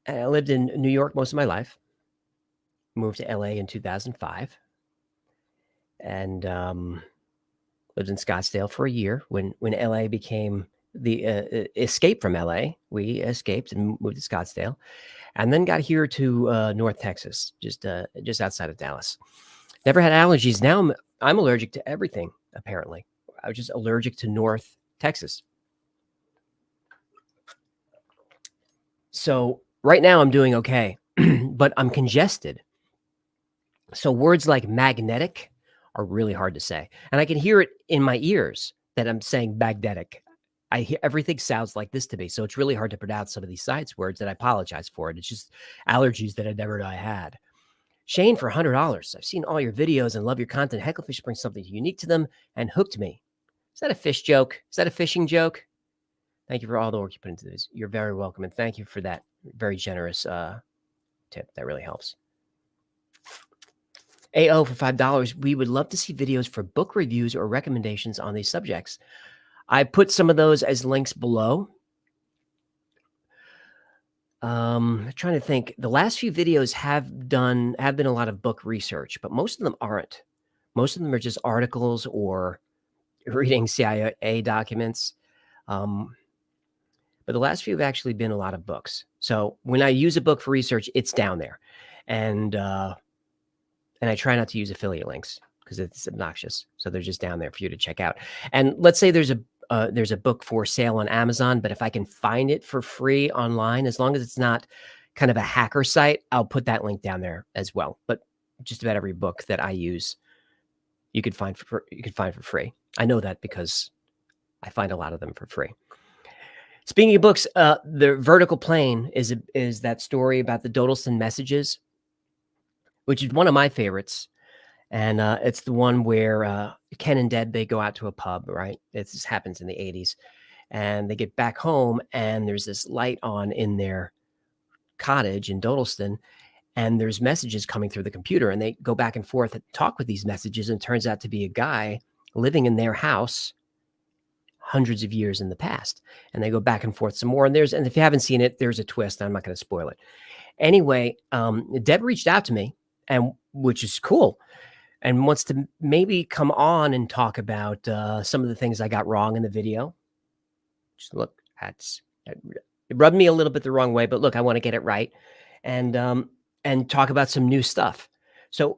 I lived in New York most of my life, moved to LA in 2005, and lived in Scottsdale for a year. When LA became the escape from LA, we escaped and moved to Scottsdale, and then got here to North Texas, just outside of Dallas. Never had allergies. Now I'm allergic to everything, apparently. I was just allergic to North Texas. So right now I'm doing okay, but I'm congested. So words like magnetic are really hard to say. And I can hear it in my ears that I'm saying magnetic. I hear everything sounds like this to me. So it's really hard to pronounce some of these science words, and I apologize for it. It's just allergies that I never knew I had. Shane, for $100. I've seen all your videos and love your content. Hecklefish brings something unique to them and hooked me. Is that a fish joke? Is that a fishing joke? Thank you for all the work you put into this. You're very welcome. And thank you for that very generous tip. That really helps. AO for $5. We would love to see videos for book reviews or recommendations on these subjects. I put some of those as links below. I'm trying to think. The last few videos have been a lot of book research, but most of them aren't. Most of them are just articles or reading CIA documents. But the last few have actually been a lot of books. So when I use a book for research, it's down there. And I try not to use affiliate links because it's obnoxious. So they're just down there for you to check out. And let's say there's a book for sale on Amazon, but if I can find it for free online, as long as it's not kind of a hacker site, I'll put that link down there as well. But just about every book that I use, you could find for free. I know that because I find a lot of them for free. Speaking of books, The Vertical Plane is that story about the Dodelston messages, which is one of my favorites. And it's the one where Ken and Deb, they go out to a pub, right? This happens in the 80s. And they get back home, and there's this light on in their cottage in Dodelston, and there's messages coming through the computer. And they go back and forth and talk with these messages, and it turns out to be a guy living in their house hundreds of years in the past. And they go back and forth some more. And if you haven't seen it, there's a twist. I'm not going to spoil it. Anyway, Deb reached out to me, and which is cool, and wants to maybe come on and talk about some of the things I got wrong in the video. Just look, it rubbed me a little bit the wrong way, but look, I want to get it right, and talk about some new stuff. So,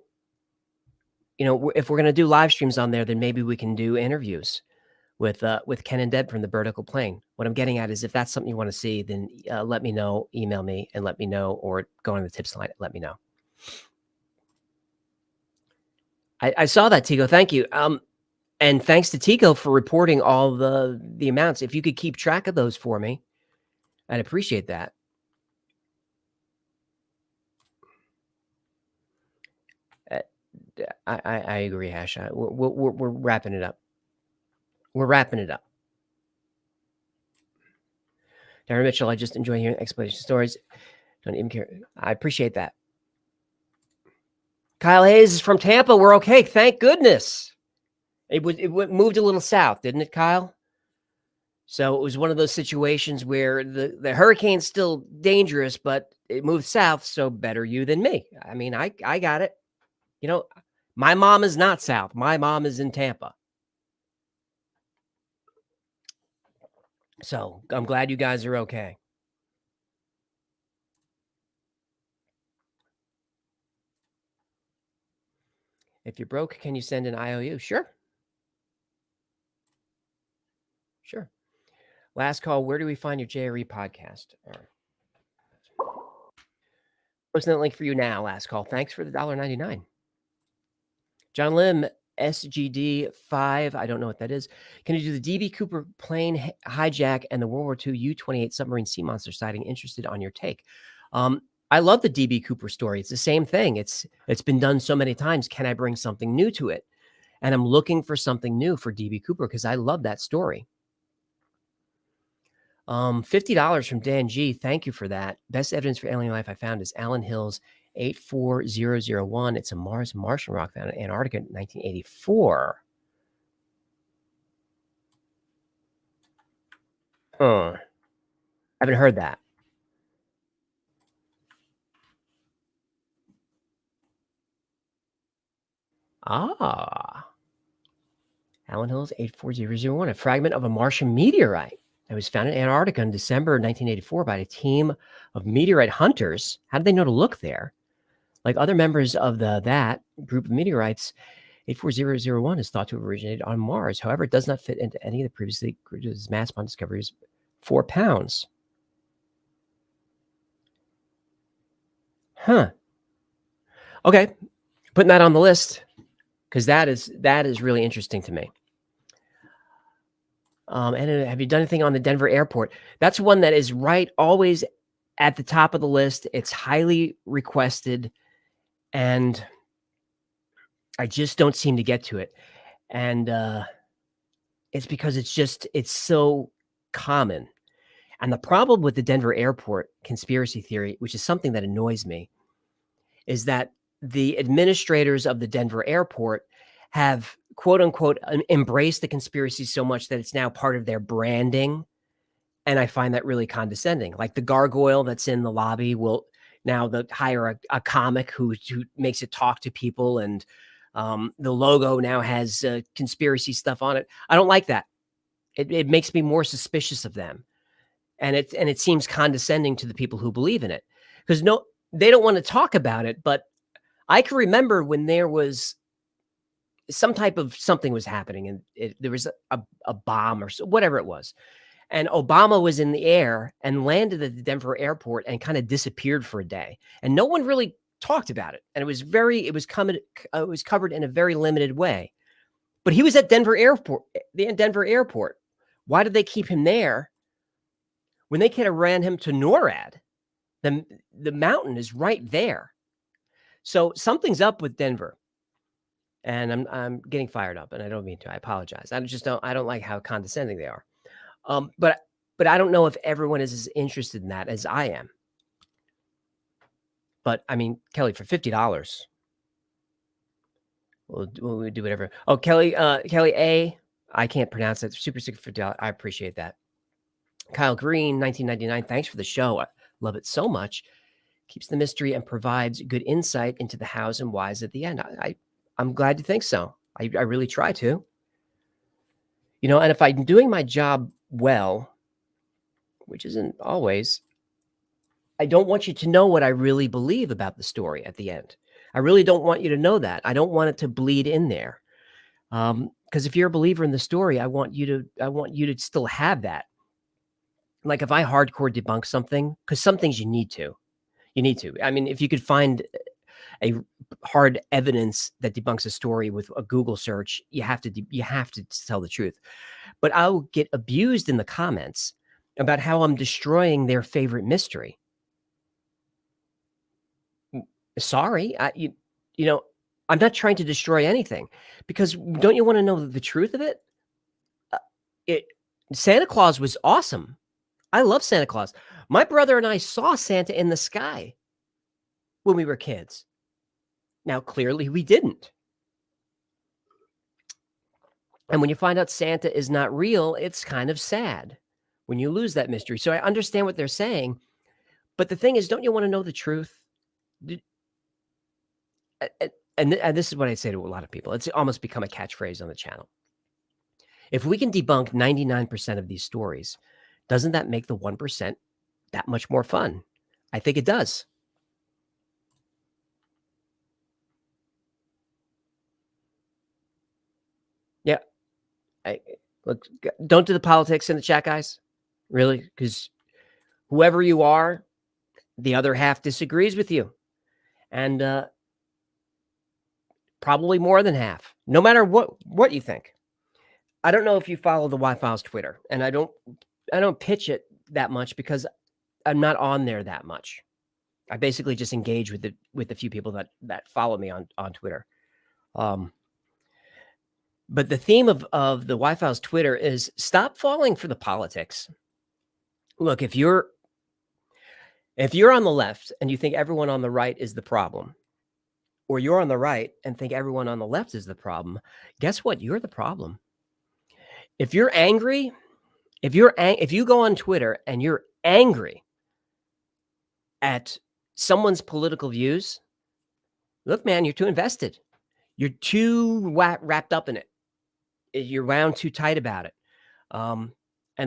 if we're going to do live streams on there, then maybe we can do interviews with Ken and Deb from the Vertical Plane. What I'm getting at is, if that's something you want to see, then let me know, email me and let me know, or go on the tips line and let me know. I saw that, Tico. Thank you. And thanks to Tico for reporting all the amounts. If you could keep track of those for me, I'd appreciate that. I agree, Hash. We're wrapping it up. We're wrapping it up. Darren Mitchell, I just enjoy hearing explanation stories. Don't even care. I appreciate that. Kyle Hayes is from Tampa. We're okay. Thank goodness. It moved a little south, didn't it, Kyle? So it was one of those situations where the hurricane's still dangerous, but it moved south, so better you than me. I mean, I got it. You know, my mom is not south. My mom is in Tampa. So I'm glad you guys are okay. If you're broke, can you send an IOU? Sure. Sure. Last call. Where do we find your JRE podcast? All right. Posting that link for you now. Last call. Thanks for the $1.99. John Lim, SGD 5. I don't know what that is. Can you do the DB Cooper plane hijack and the World War II U-28 submarine sea monster sighting? Interested on your take. I love the DB Cooper story. It's the same thing. It's been done so many times. Can I bring something new to it? And I'm looking for something new for DB Cooper because I love that story. $50 from Dan G. Thank you for that. Best evidence for alien life I found is Allen Hills 84001. It's a Martian rock found in Antarctica in 1984. Huh. Haven't heard that. Ah. Allen Hills 84001, a fragment of a Martian meteorite that was found in Antarctica in December 1984 by a team of meteorite hunters. How did they know to look there? Like other members of that group of meteorites, 84001 is thought to have originated on Mars. However, it does not fit into any of the previously mass upon discovery is 4 pounds. Huh. Okay. Putting that on the list because that is really interesting to me. And have you done anything on the Denver airport? That's one that is always at the top of the list. It's highly requested, and I just don't seem to get to it. And it's because it's so common. And the problem with the Denver airport conspiracy theory, which is something that annoys me, is that the administrators of the Denver airport have quote unquote embraced the conspiracy so much that it's now part of their branding. And I find that really condescending. Like the gargoyle that's in the lobby will now hire a comic who makes it talk to people. And the logo now has conspiracy stuff on it. I don't like that. It makes me more suspicious of them. And it seems condescending to the people who believe in it. Because they don't want to talk about it. But I can remember when there was some type of something was happening and there was a bomb or whatever it was. And Obama was in the air and landed at the Denver airport and kind of disappeared for a day. And no one really talked about it. And it was covered in a very limited way. But he was at the Denver airport. Why did they keep him there when they could have ran him to NORAD? The mountain is right there. So something's up with Denver. And I'm getting fired up, and I don't mean to. I apologize. I don't like how condescending they are. But I don't know if everyone is as interested in that as I am. But I mean, Kelly, for $50, we'll do whatever. Oh, Kelly A, I can't pronounce it. Super $50. I appreciate that. Kyle Green, 1999. Thanks for the show. I love it so much. Keeps the mystery and provides good insight into the hows and whys at the end. I'm glad you think so. I really try to. And if I'm doing my job well, which isn't always, I don't want you to know what I really believe about the story at the end. I really don't want you to know that. I don't want it to bleed in there. Because if you're a believer in the story, I want you to still have that. Like if I hardcore debunk something, because some things you need to. I mean, if you could find a hard evidence that debunks a story with a Google search, you have to tell the truth. But I'll get abused in the comments about how I'm destroying their favorite mystery. Sorry, I'm not trying to destroy anything, because don't you want to know the truth of it? Santa Claus was awesome. I love Santa Claus. My brother and I saw Santa in the sky when we were kids. Now, clearly we didn't. And when you find out Santa is not real, it's kind of sad when you lose that mystery. So I understand what they're saying, but the thing is, don't you want to know the truth? D- and this is what I say to a lot of people. It's almost become a catchphrase on the channel. If we can debunk 99% of these stories, doesn't that make the 1% that much more fun? I think it does. Yeah. Look, don't do the politics in the chat, guys. Really? Because whoever you are, the other half disagrees with you. And probably more than half, no matter what you think. I don't know if you follow the Y-Files Twitter, and I don't pitch it that much because I'm not on there that much. I basically just engage with the few people that follow me on Twitter. But the theme of the Y-Files Twitter is stop falling for the politics. Look, if you're on the left and you think everyone on the right is the problem, or you're on the right and think everyone on the left is the problem, guess what? You're the problem. If you're angry, if you go on Twitter and you're angry at someone's political views, look, man, you're too invested. You're too wrapped up in it. You're wound too tight about it. And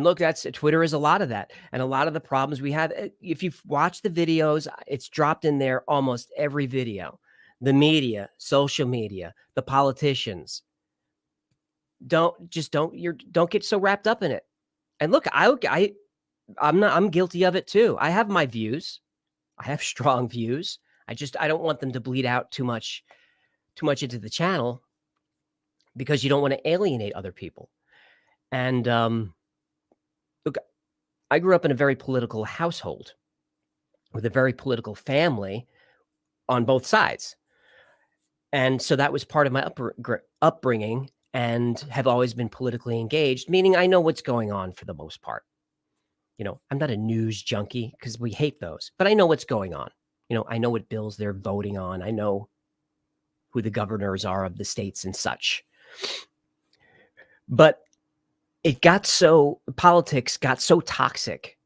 look, Twitter is a lot of that. And a lot of the problems we have, if you've watched the videos, it's dropped in there almost every video. The media, social media, the politicians. Don't get so wrapped up in it. And look, I'm guilty of it too. I have my views. I have strong views. I don't want them to bleed out too much into the channel because you don't want to alienate other people. And look, I grew up in a very political household with a very political family on both sides. And so that was part of my upbringing, and have always been politically engaged, meaning I know what's going on for the most part. I'm not a news junkie because we hate those, but I know what's going on. I know what bills they're voting on. I know who the governors are of the states and such. But politics got so toxic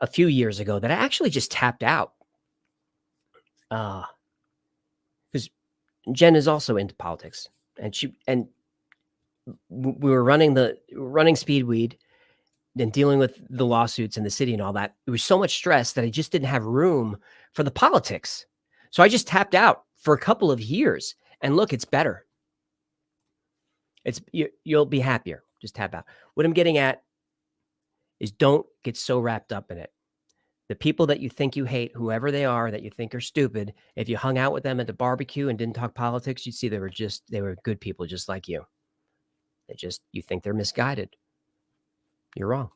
a few years ago that I actually just tapped out. Because Jen is also into politics, and we were running Speedweed and dealing with the lawsuits in the city and all that. It was so much stress that I just didn't have room for the politics. So I just tapped out for a couple of years, and look, it's better. You'll be happier. Just tap out. What I'm getting at is don't get so wrapped up in it. The people that you think you hate, whoever they are, that you think are stupid, if you hung out with them at the barbecue and didn't talk politics, you'd see they were good people just like you. You think they're misguided. You're wrong.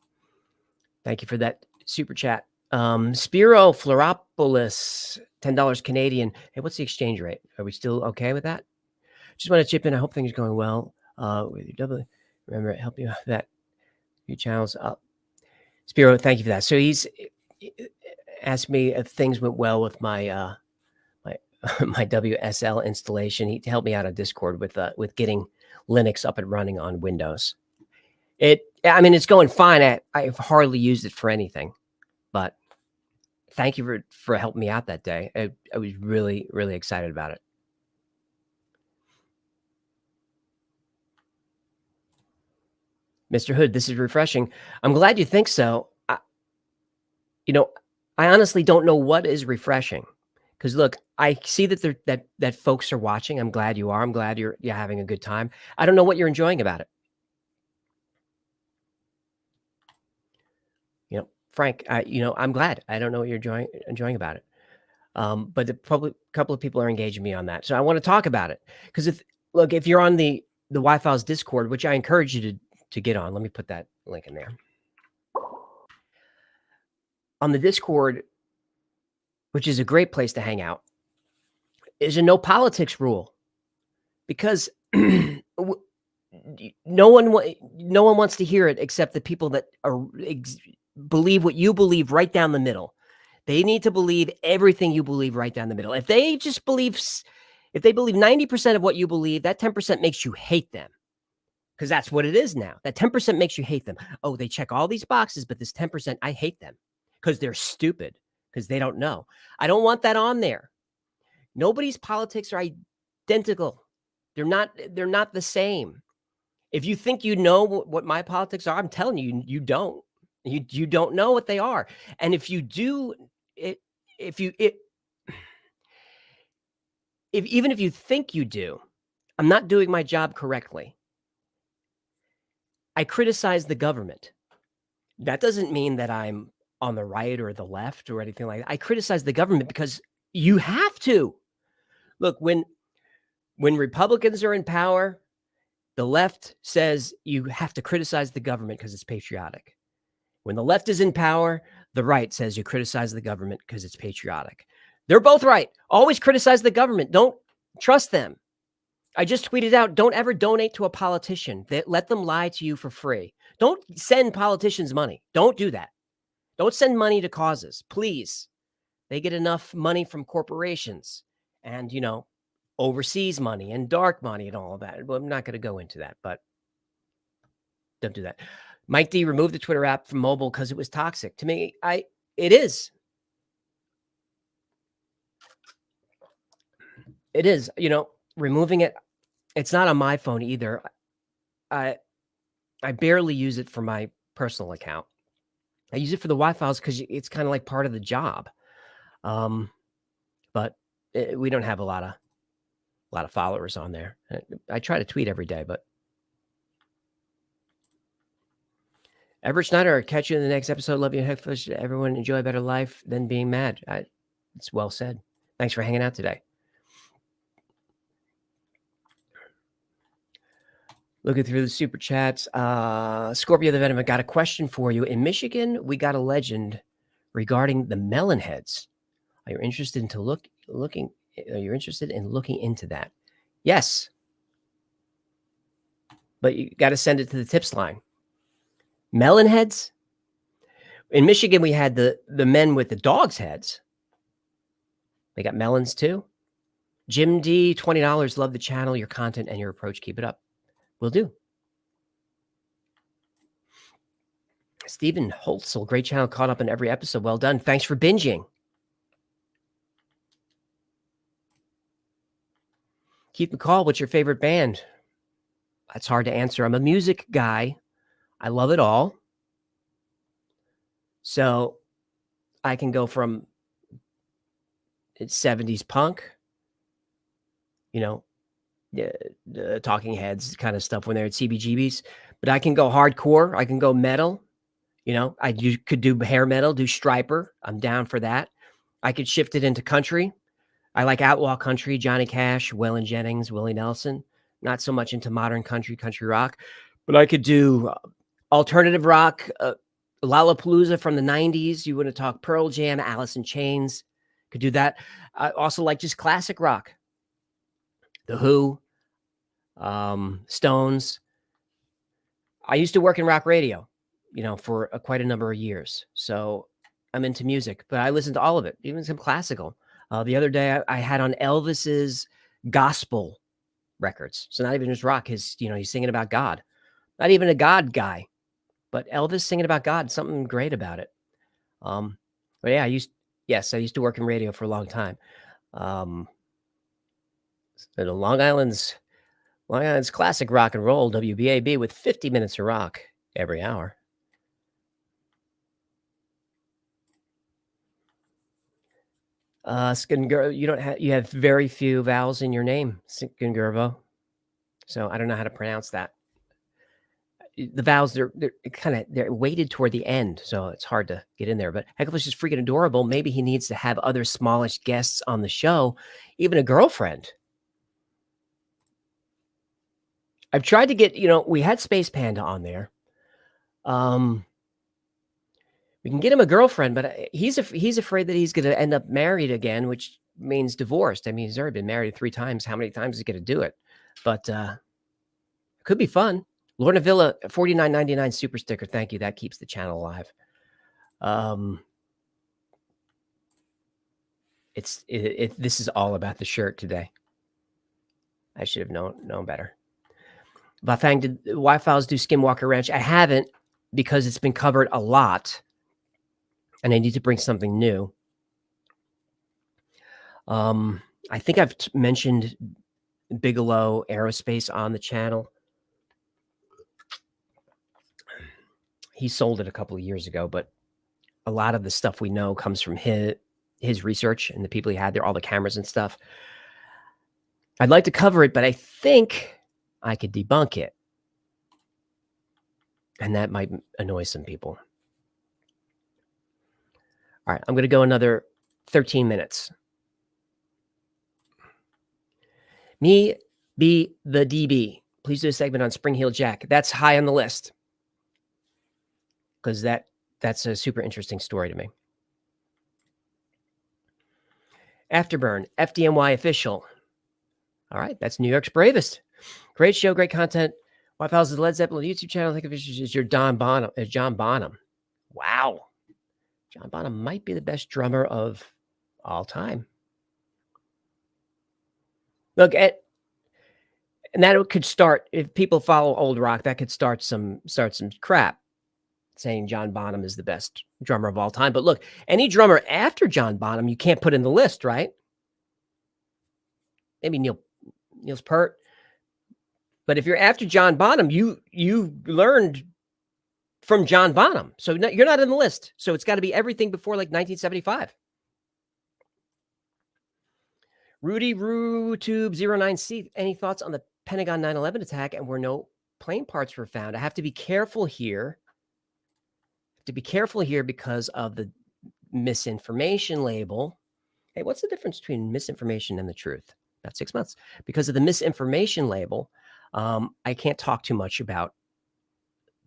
Thank you for that super chat. Spiro Floropoulos, $10 Canadian. Hey, what's the exchange rate? Are we still okay with that? Just want to chip in. I hope things are going well. With your W. Remember, it helped you out that few channels up. Spiro, thank you for that. So he's asked me if things went well with my my WSL installation. He helped me out on Discord with getting Linux up and running on Windows. It's going fine. I've hardly used it for anything, but thank you for helping me out that day. I was really, really excited about it. Mr. Hood, this is refreshing. I'm glad you think so. I honestly don't know what is refreshing, because look, I see that folks are watching. I'm glad you are. I'm glad you're having a good time. I don't know what you're enjoying about it. Frank, I'm glad. I don't know what you're enjoying about it. But a couple of people are engaging me on that. So I want to talk about it, because if you're on the Y-Files Discord, which I encourage you to get on, let me put that link in there. On the Discord, which is a great place to hang out, is a no politics rule, because no one wants to hear it except the people that believe what you believe right down the middle. They need to believe everything you believe right down the middle. If they believe 90% of what you believe, that 10% makes you hate them, because that's what it is now. That 10% makes you hate them. Oh, they check all these boxes, but this 10%, I hate them because they're stupid, because they don't know. I don't want that on there. Nobody's politics are identical. They're not the same. If you think you know what my politics are, I'm telling you, you don't. You don't know what they are. And if you do, if even if you think you do, I'm not doing my job correctly. I criticize the government. That doesn't mean that I'm on the right or the left or anything like that. I criticize the government because you have to. Look, when Republicans are in power, the left says you have to criticize the government because it's patriotic. When the left is in power, the right says you criticize the government because it's patriotic. They're both right. Always criticize the government. Don't trust them. I just tweeted out, don't ever donate to a politician. Let them lie to you for free. Don't send politicians money. Don't do that. Don't send money to causes, please. They get enough money from corporations and, overseas money and dark money and all of that. Well, I'm not going to go into that, but don't do that. Mike D removed the Twitter app from mobile because it was toxic. To me, it is. It is, removing it. It's not on my phone either. I barely use it for my personal account. I use it for the Wi-Fi's because it's kind of like part of the job. But we don't have a lot of followers on there. I try to tweet every day, but Everett Schneider, I'll catch you in the next episode. Love you, Heckfish. Everyone enjoy a better life than being mad. It's well said. Thanks for hanging out today. Looking through the super chats. Scorpio the Venom, I got a question for you. In Michigan, we got a legend regarding the melon heads. Are you interested You're interested in looking into that? Yes. But you got to send it to the tips line. Melon heads? In Michigan, we had the men with the dogs' heads. They got melons too. Jim D, $20. Love the channel, your content, and your approach. Keep it up. Will do. Stephen Holtzel, great channel, caught up in every episode. Well done. Thanks for binging. Keith McCall, what's your favorite band? That's hard to answer. I'm a music guy. I love it all. So I can go from 70s punk, the Talking Heads kind of stuff when they're at CBGBs, but I can go hardcore. I can go metal. You could do hair metal, do striper. I'm down for that. I could shift it into country. I like outlaw country, Johnny Cash, Waylon Jennings, Willie Nelson. Not so much into modern country rock, but I could do alternative rock, Lollapalooza from the 90s. You want to talk Pearl Jam, Alice in Chains. Could do that. I also like just classic rock. The Who, Stones. I used to work in rock radio, for quite a number of years. So I'm into music, but I listen to all of it, even some classical. The other day I had on Elvis's gospel records. So not even just rock. He's singing about God. Not even a God guy, but Elvis singing about God. Something great about it. But yeah, I used to work in radio for a long time. Long Island's classic rock and roll, WBAB, with 50 minutes of rock every hour. Skingurvo, you have very few vowels in your name, Skingurvo. So I don't know how to pronounce that. The vowels, they're weighted toward the end, so it's hard to get in there. But Hecklish is freaking adorable. Maybe he needs to have other smallish guests on the show, even a girlfriend. I've tried to get, we had Space Panda on there. We can get him a girlfriend, but he's afraid that he's going to end up married again, which means divorced. I mean, he's already been married 3 times. How many times is he going to do it? But could be fun. Lorna Villa, $49.99 super sticker. Thank you. That keeps the channel alive. This is all about the shirt today. I should have known better. Bafang, did Y-Files do Skinwalker Ranch? I haven't, because it's been covered a lot, and I need to bring something new. I think I've mentioned Bigelow Aerospace on the channel. He sold it a couple of years ago, but a lot of the stuff we know comes from his research and the people he had there, all the cameras and stuff. I'd like to cover it, but I think I could debunk it. And that might annoy some people. All right, I'm going to go another 13 minutes. Me be the DB. Please do a segment on Spring Heel Jack. That's high on the list, because that's a super interesting story to me. Afterburn, FDNY official. All right, that's New York's bravest. Great show, great content. Y-Files is Led Zeppelin YouTube channel. I think of it as your John Bonham. Wow. John Bonham might be the best drummer of all time. Look, and that could start, if people follow old rock, that could start some crap saying John Bonham is the best drummer of all time. But look, any drummer after John Bonham, you can't put in the list, right? Maybe Niels Peart. But if you're after John Bonham, you learned from John Bonham. So you're not in the list. So it's got to be everything before like 1975. Rudy RuTube 09C. Any thoughts on the Pentagon 9/11 attack and where no plane parts were found? I have to be careful here. Because of the misinformation label. Hey, what's the difference between misinformation and the truth? About 6 months. Because of the misinformation label, I can't talk too much about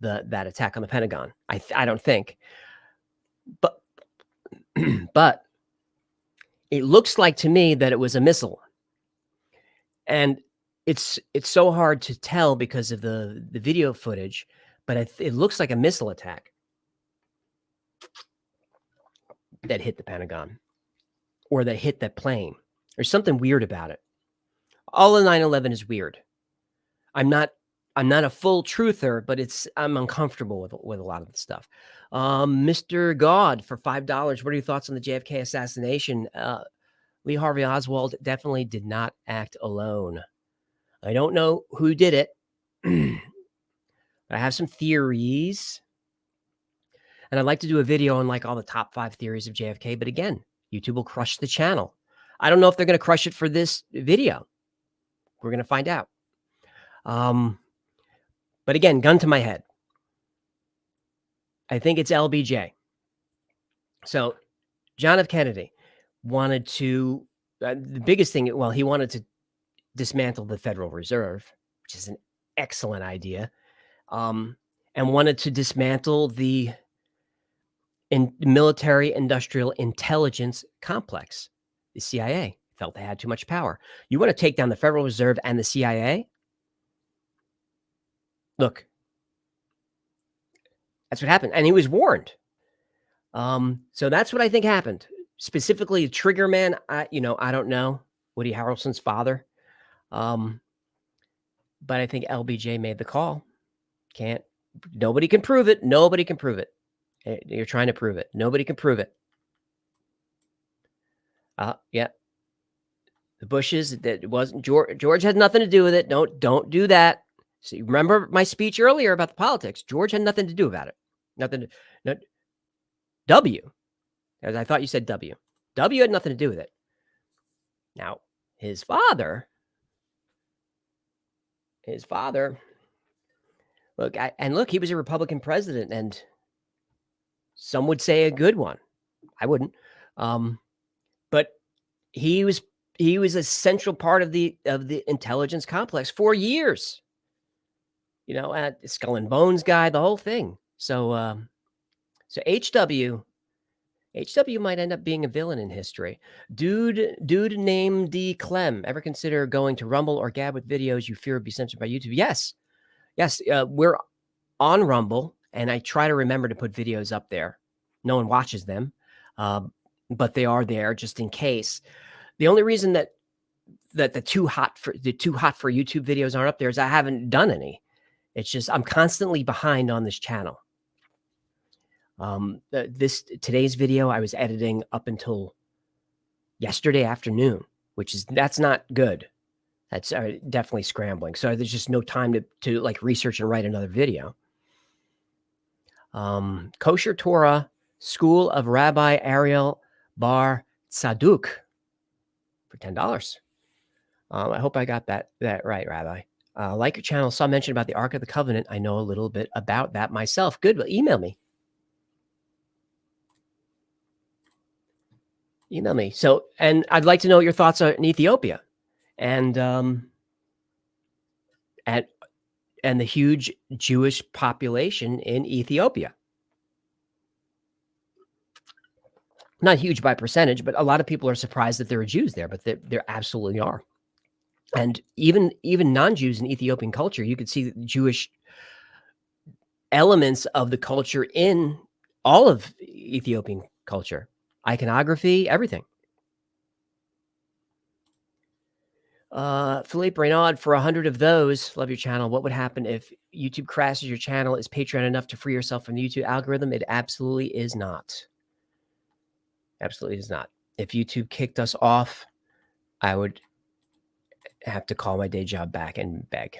that attack on the Pentagon. I don't think. But but it looks like to me that it was a missile. And it's so hard to tell because of the video footage, but it looks like a missile attack that hit the Pentagon or that hit that plane. There's something weird about it. All of 9/11 is weird. I'm not a full truther, but I'm uncomfortable with a lot of the stuff. Mr. God for $5. What are your thoughts on the JFK assassination? Lee Harvey Oswald definitely did not act alone. I don't know who did it. I have some theories. And I'd like to do a video on like all the top 5 theories of JFK. But again, YouTube will crush the channel. I don't know if they're going to crush it for this video. We're going to find out. But again, gun to my head. I think it's LBJ. So John F. Kennedy wanted to, the biggest thing, well, he wanted to dismantle the Federal Reserve, which is an excellent idea, and wanted to dismantle the military industrial intelligence complex. The CIA felt they had too much power. You want to take down the Federal Reserve and the CIA? Look, that's what happened. And he was warned. So that's what I think happened. Specifically, Trigger Man, I don't know. Woody Harrelson's father. But I think LBJ made the call. Nobody can prove it. Nobody can prove it. You're trying to prove it. Nobody can prove it. Yeah. The Bushes, that wasn't George had nothing to do with it. Don't do that. So you remember my speech earlier about the politics. George had nothing to do about it. W. As I thought you said W. W had nothing to do with it. Now, his father, look, he was a Republican president, and some would say a good one. I wouldn't. But he was a central part of the intelligence complex for years. Skull and Bones guy, the whole thing. So HW might end up being a villain in history. Dude named D. Clem. Ever consider going to Rumble or Gab with videos you fear would be censored by YouTube? Yes. We're on Rumble, and I try to remember to put videos up there. No one watches them, but they are there just in case. The only reason that the too hot for YouTube videos aren't up there is I haven't done any. It's just I'm constantly behind on this channel. Today's video I was editing up until yesterday afternoon, that's not good. That's definitely scrambling. So there's just no time to like research and write another video. Kosher Torah School of Rabbi Ariel Bar Tzaduk for $10. I hope I got that right, Rabbi. Like your channel, saw mention about the Ark of the Covenant. I know a little bit about that myself. Good. Well, email me. Email me. So, and I'd like to know what your thoughts are in Ethiopia, and the huge Jewish population in Ethiopia. Not huge by percentage, but a lot of people are surprised that there are Jews there, but there absolutely are. And even non-Jews in Ethiopian culture, you could see Jewish elements of the culture in all of Ethiopian culture, iconography, everything. Philippe Renaud, for 100 of those, love your channel. What would happen if YouTube crashes your channel? Is Patreon enough to free yourself from the YouTube algorithm? It absolutely is not. Absolutely is not. If YouTube kicked us off, I would have to call my day job back and beg.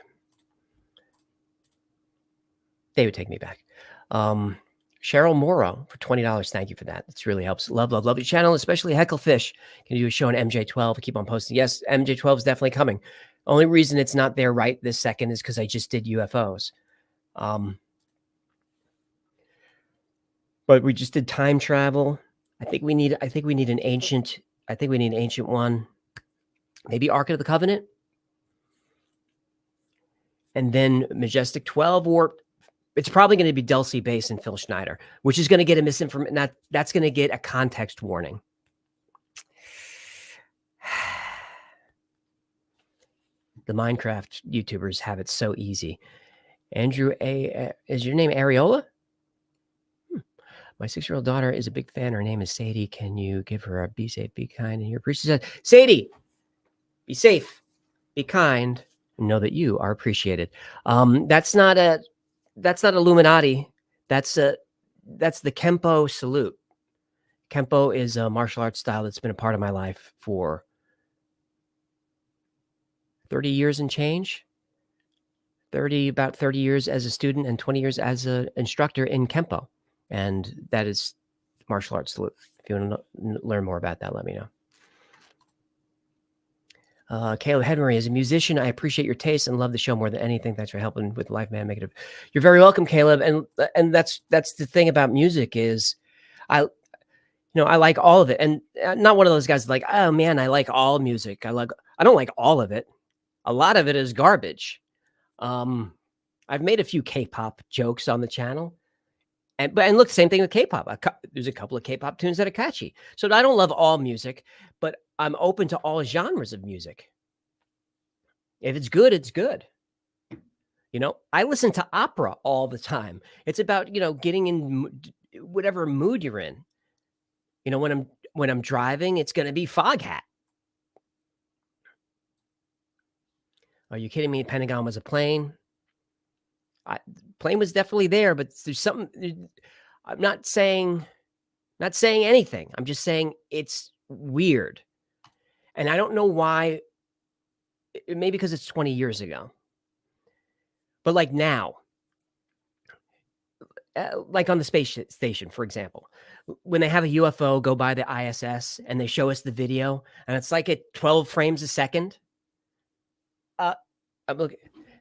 They would take me back. Cheryl Morrow for $20. Thank you for that. This really helps. Love your channel, especially Hecklefish. Can you do a show on MJ12? Keep on posting. Yes, MJ12 is definitely coming. Only reason it's not there right this second is because I just did UFOs. But we just did time travel. I think we need an ancient. I think we need an ancient one. Maybe Ark of the Covenant. And then Majestic 12, or it's probably going to be Delsey Base and Phil Schneider, which is going to get a misinformation. That's going to get a context warning. The Minecraft YouTubers have it so easy. Andrew A. Is your name Areola? My 6-year-old daughter is a big fan. Her name is Sadie. Can you give her a be safe, be kind? And your priest said, Sadie, be safe, be kind, and know that you are appreciated. That's not Illuminati. That's the Kempo salute. Kempo is a martial arts style that's been a part of my life for 30 years and change. About 30 years as a student and 20 years as an instructor in Kempo. And that is martial arts salute. If you want to learn more about that, let me know. Caleb Henry, as a musician, I appreciate your taste and love the show more than anything. Thanks for helping with Life Man Make It. You're very welcome, Caleb. And that's the thing about music is I like all of it. And I'm not one of those guys like, oh man, I like all music. I don't like all of it. A lot of it is garbage. I've made a few K-pop jokes on the channel. And look, same thing with K-pop. There's a couple of K-pop tunes that are catchy. So I don't love all music, but I'm open to all genres of music. If it's good, it's good. I listen to opera all the time. It's about, getting in whatever mood you're in. When I'm driving, it's going to be Foghat. Are you kidding me? Pentagon was a plane. Plane was definitely there, but there's something. I'm not saying anything. I'm just saying it's weird. And I don't know why. Maybe because it's 20 years ago. But like now, like on the space station, for example, when they have a UFO go by the ISS and they show us the video and it's like at 12 frames a second.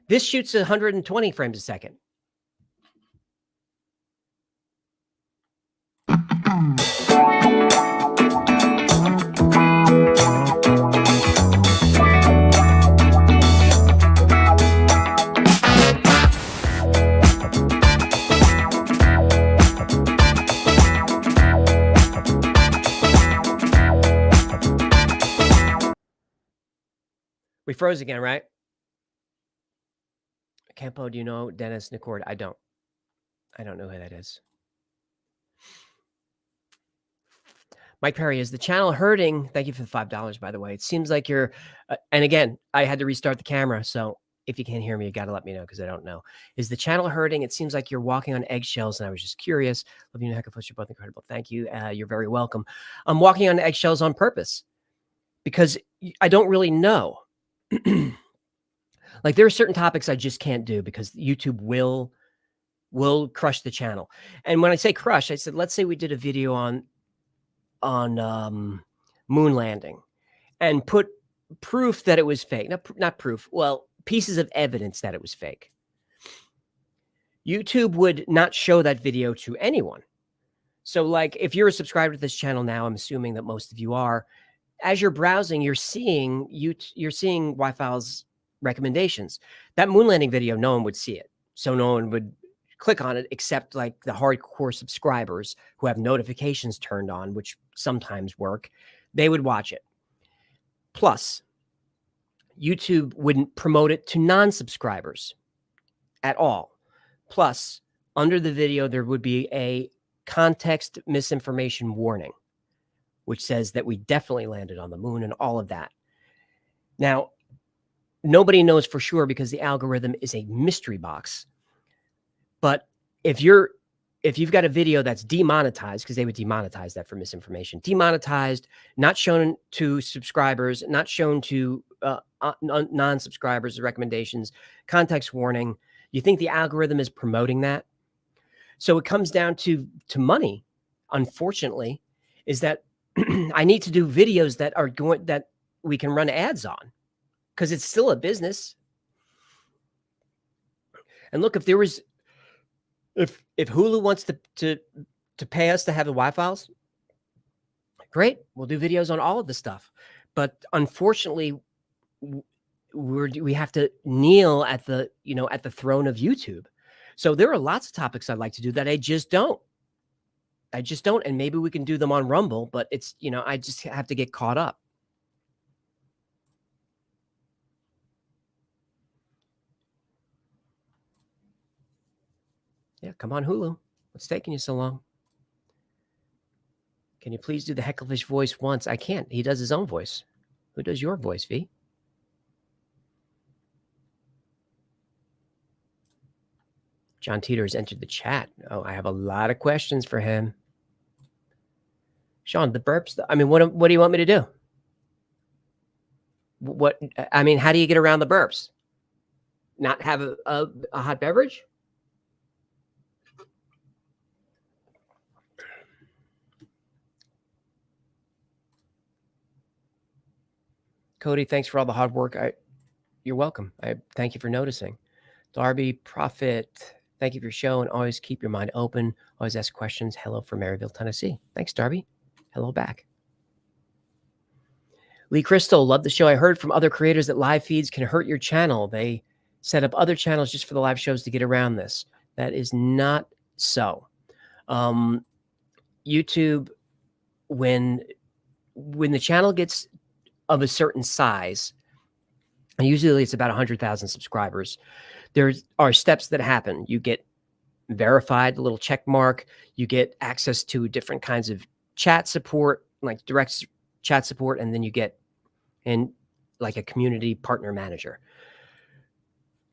This shoots 120 frames a second. We froze again, right? Campo, do you know Dennis Nicord? I don't know who that is. Mike Perry, is the channel hurting? Thank you for the $5, by the way. It seems like you're, and again, I had to restart the camera. So if you can't hear me, you got to let me know because I don't know. Is the channel hurting? It seems like you're walking on eggshells, and I was just curious. Love you, Hecklefuss. You're both incredible. Thank you. You're very welcome. I'm walking on eggshells on purpose because I don't really know. Like, there are certain topics I just can't do because YouTube will crush the channel. And when I say crush, I said, let's say we did a video on moon landing and put proof that it was fake. Not proof. Well, pieces of evidence that it was fake. YouTube would not show that video to anyone. So, like, if you're a subscriber to this channel now, I'm assuming that most of you are. As you're browsing, you're seeing Wi-Fi's recommendations. That moon landing video, no one would see it, so no one would click on it except like the hardcore subscribers who have notifications turned on, which sometimes work. They would watch it. Plus, YouTube wouldn't promote it to non-subscribers at all. Plus, under the video, there would be a context misinformation warning, which says that we definitely landed on the moon and all of that. Now, nobody knows for sure because the algorithm is a mystery box. But if you've got a video that's demonetized, because they would demonetize that for misinformation, demonetized, not shown to subscribers, not shown to non-subscribers, recommendations, context warning, you think the algorithm is promoting that? So it comes down to money, unfortunately, is that I need to do videos that we can run ads on because it's still a business. And look, if Hulu wants to pay us to have the Wi-Fi's, great. We'll do videos on all of the stuff. But unfortunately, we have to kneel at the throne of YouTube. So there are lots of topics I'd like to do that I just don't. And maybe we can do them on Rumble, but it's, I just have to get caught up. Yeah, come on, Hulu. What's taking you so long? Can you please do the Hecklefish voice once? I can't. He does his own voice. Who does your voice, V? John Titor has entered the chat. Oh, I have a lot of questions for him. Sean, the burps. What do you want me to do? How do you get around the burps? Not have a hot beverage? Cody, thanks for all the hard work. You're welcome. I thank you for noticing. Darby, Prophet, thank you for your show and always keep your mind open. Always ask questions. Hello from Maryville, Tennessee. Thanks, Darby. Hello back. Lee Crystal, love the show. I heard from other creators that live feeds can hurt your channel. They set up other channels just for the live shows to get around this. That is not so. YouTube, when the channel gets of a certain size, and usually it's about 100,000 subscribers, there are steps that happen. You get verified, the little check mark. You get access to different kinds of chat support, like direct chat support, and then you get in like a community partner manager.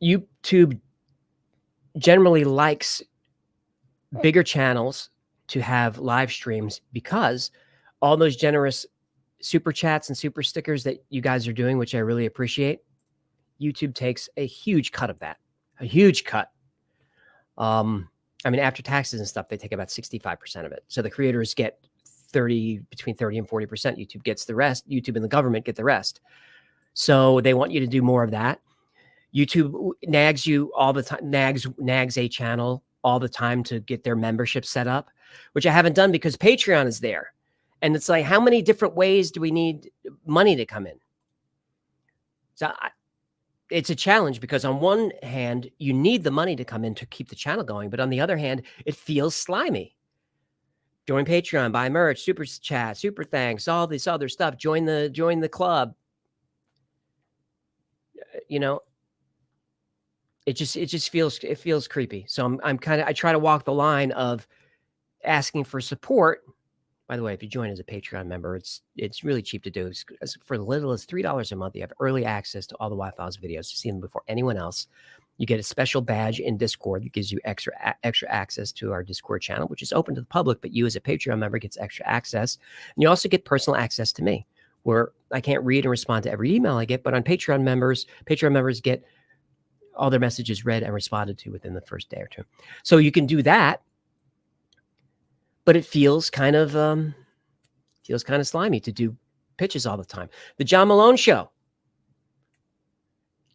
YouTube generally likes bigger channels to have live streams because all those generous super chats and super stickers that you guys are doing, which I really appreciate, YouTube takes a huge cut of that, a huge cut. After taxes and stuff, they take about 65% of it. So the creators get between 30 and 40%. YouTube gets the rest. YouTube and the government get the rest. So they want you to do more of that. YouTube nags you all the time, nags a channel all the time to get their membership set up, which I haven't done because Patreon is there. And it's like, how many different ways do we need money to come in? So it's a challenge because on one hand, you need the money to come in to keep the channel going. But on the other hand, it feels slimy. Join Patreon, buy merch, super chat, super thanks, all this other stuff. Join the club. It just feels creepy. So I try to walk the line of asking for support By the way, if you join as a Patreon member, it's really cheap to do. For as little as $3 a month, you have early access to all the Wi-Fi's videos. You see them before anyone else. You get a special badge in Discord that gives you extra access to our Discord channel, which is open to the public, but you as a Patreon member gets extra access. And you also get personal access to me, where I can't read and respond to every email I get, but on Patreon members get all their messages read and responded to within the first day or two. So you can do that, but it feels kind of slimy to do pitches all the time. The John Malone Show.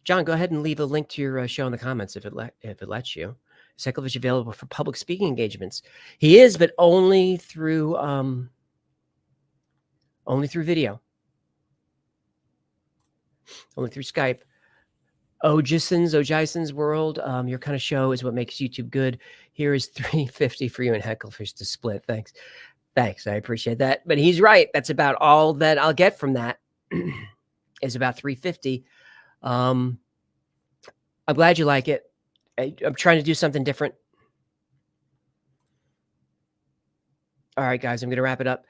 John, go ahead and leave a link to your show in the comments if it lets you. Sekovic available for public speaking engagements. He is, but only through video, only through Skype. Ojison's World. Your kind of show is what makes YouTube good. Here is $3.50 for you and Hecklefish to split. Thanks. I appreciate that. But he's right. That's about all that I'll get from that. Is about $3.50. I'm glad you like it. I'm trying to do something different. All right, guys, I'm going to wrap it up.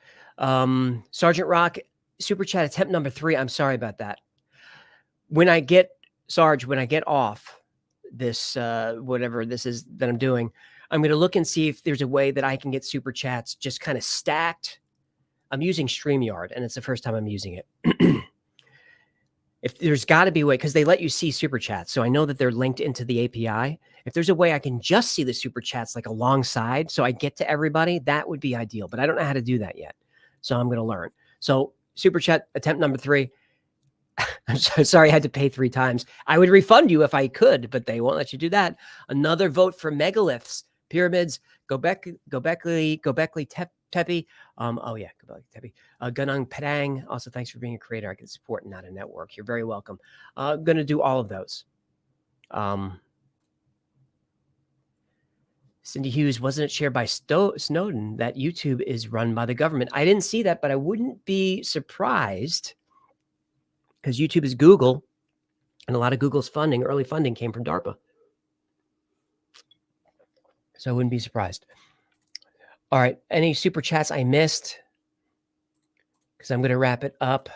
Sergeant Rock, Super Chat attempt number 3. I'm sorry about that. When I get off this, whatever this is that I'm doing, I'm going to look and see if there's a way that I can get Super Chats just kind of stacked. I'm using StreamYard, and it's the first time I'm using it. If there's got to be a way, because they let you see Super Chats, so I know that they're linked into the API. If there's a way I can just see the Super Chats like alongside, so I get to everybody, that would be ideal. But I don't know how to do that yet, so I'm going to learn. So Super Chat attempt number 3. I'm so sorry I had to pay 3 times. I would refund you if I could, but they won't let you do that. Another vote for megaliths, pyramids, Gobekli Tepe. Gunung Padang. Also, thanks for being a creator. I can support and not a network. You're very welcome. I'm going to do all of those. Cindy Hughes, wasn't it shared by Snowden that YouTube is run by the government? I didn't see that, but I wouldn't be surprised because YouTube is Google, and a lot of Google's early funding came from DARPA. So I wouldn't be surprised. All right. Any Super Chats I missed? Because I'm going to wrap it up.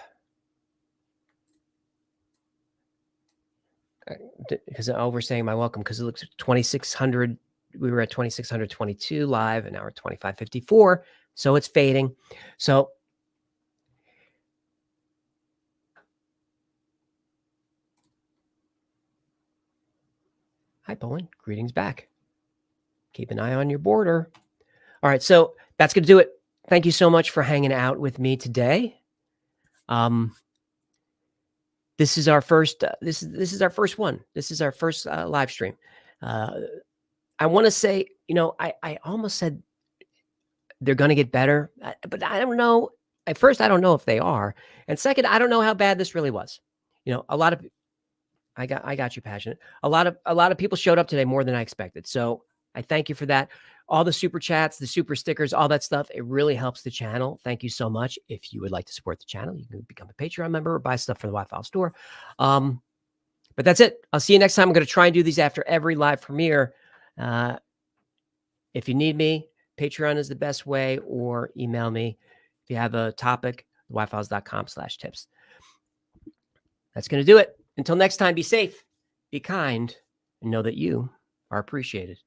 Because we're saying my welcome because it looks 2,600. We were at 2,622 live, and now we're at 2,554. So it's fading. So hi, Poland. Greetings back. Keep an eye on your border. All right, so that's going to do it. Thank you so much for hanging out with me today. This is our first. This is our first one. This is our first live stream. I want to say, I almost said they're going to get better, but I don't know. At first, I don't know if they are, and second, I don't know how bad this really was. A lot of. I got you, Passionate. A lot of people showed up today more than I expected. So I thank you for that. All the Super Chats, the super stickers, all that stuff, it really helps the channel. Thank you so much. If you would like to support the channel, you can become a Patreon member or buy stuff from the Wi-Fi store. But that's it. I'll see you next time. I'm going to try and do these after every live premiere. If you need me, Patreon is the best way, or email me if you have a topic, wifiles.com/tips. That's going to do it. Until next time, be safe, be kind, and know that you are appreciated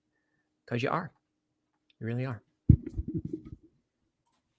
because you are. You really are.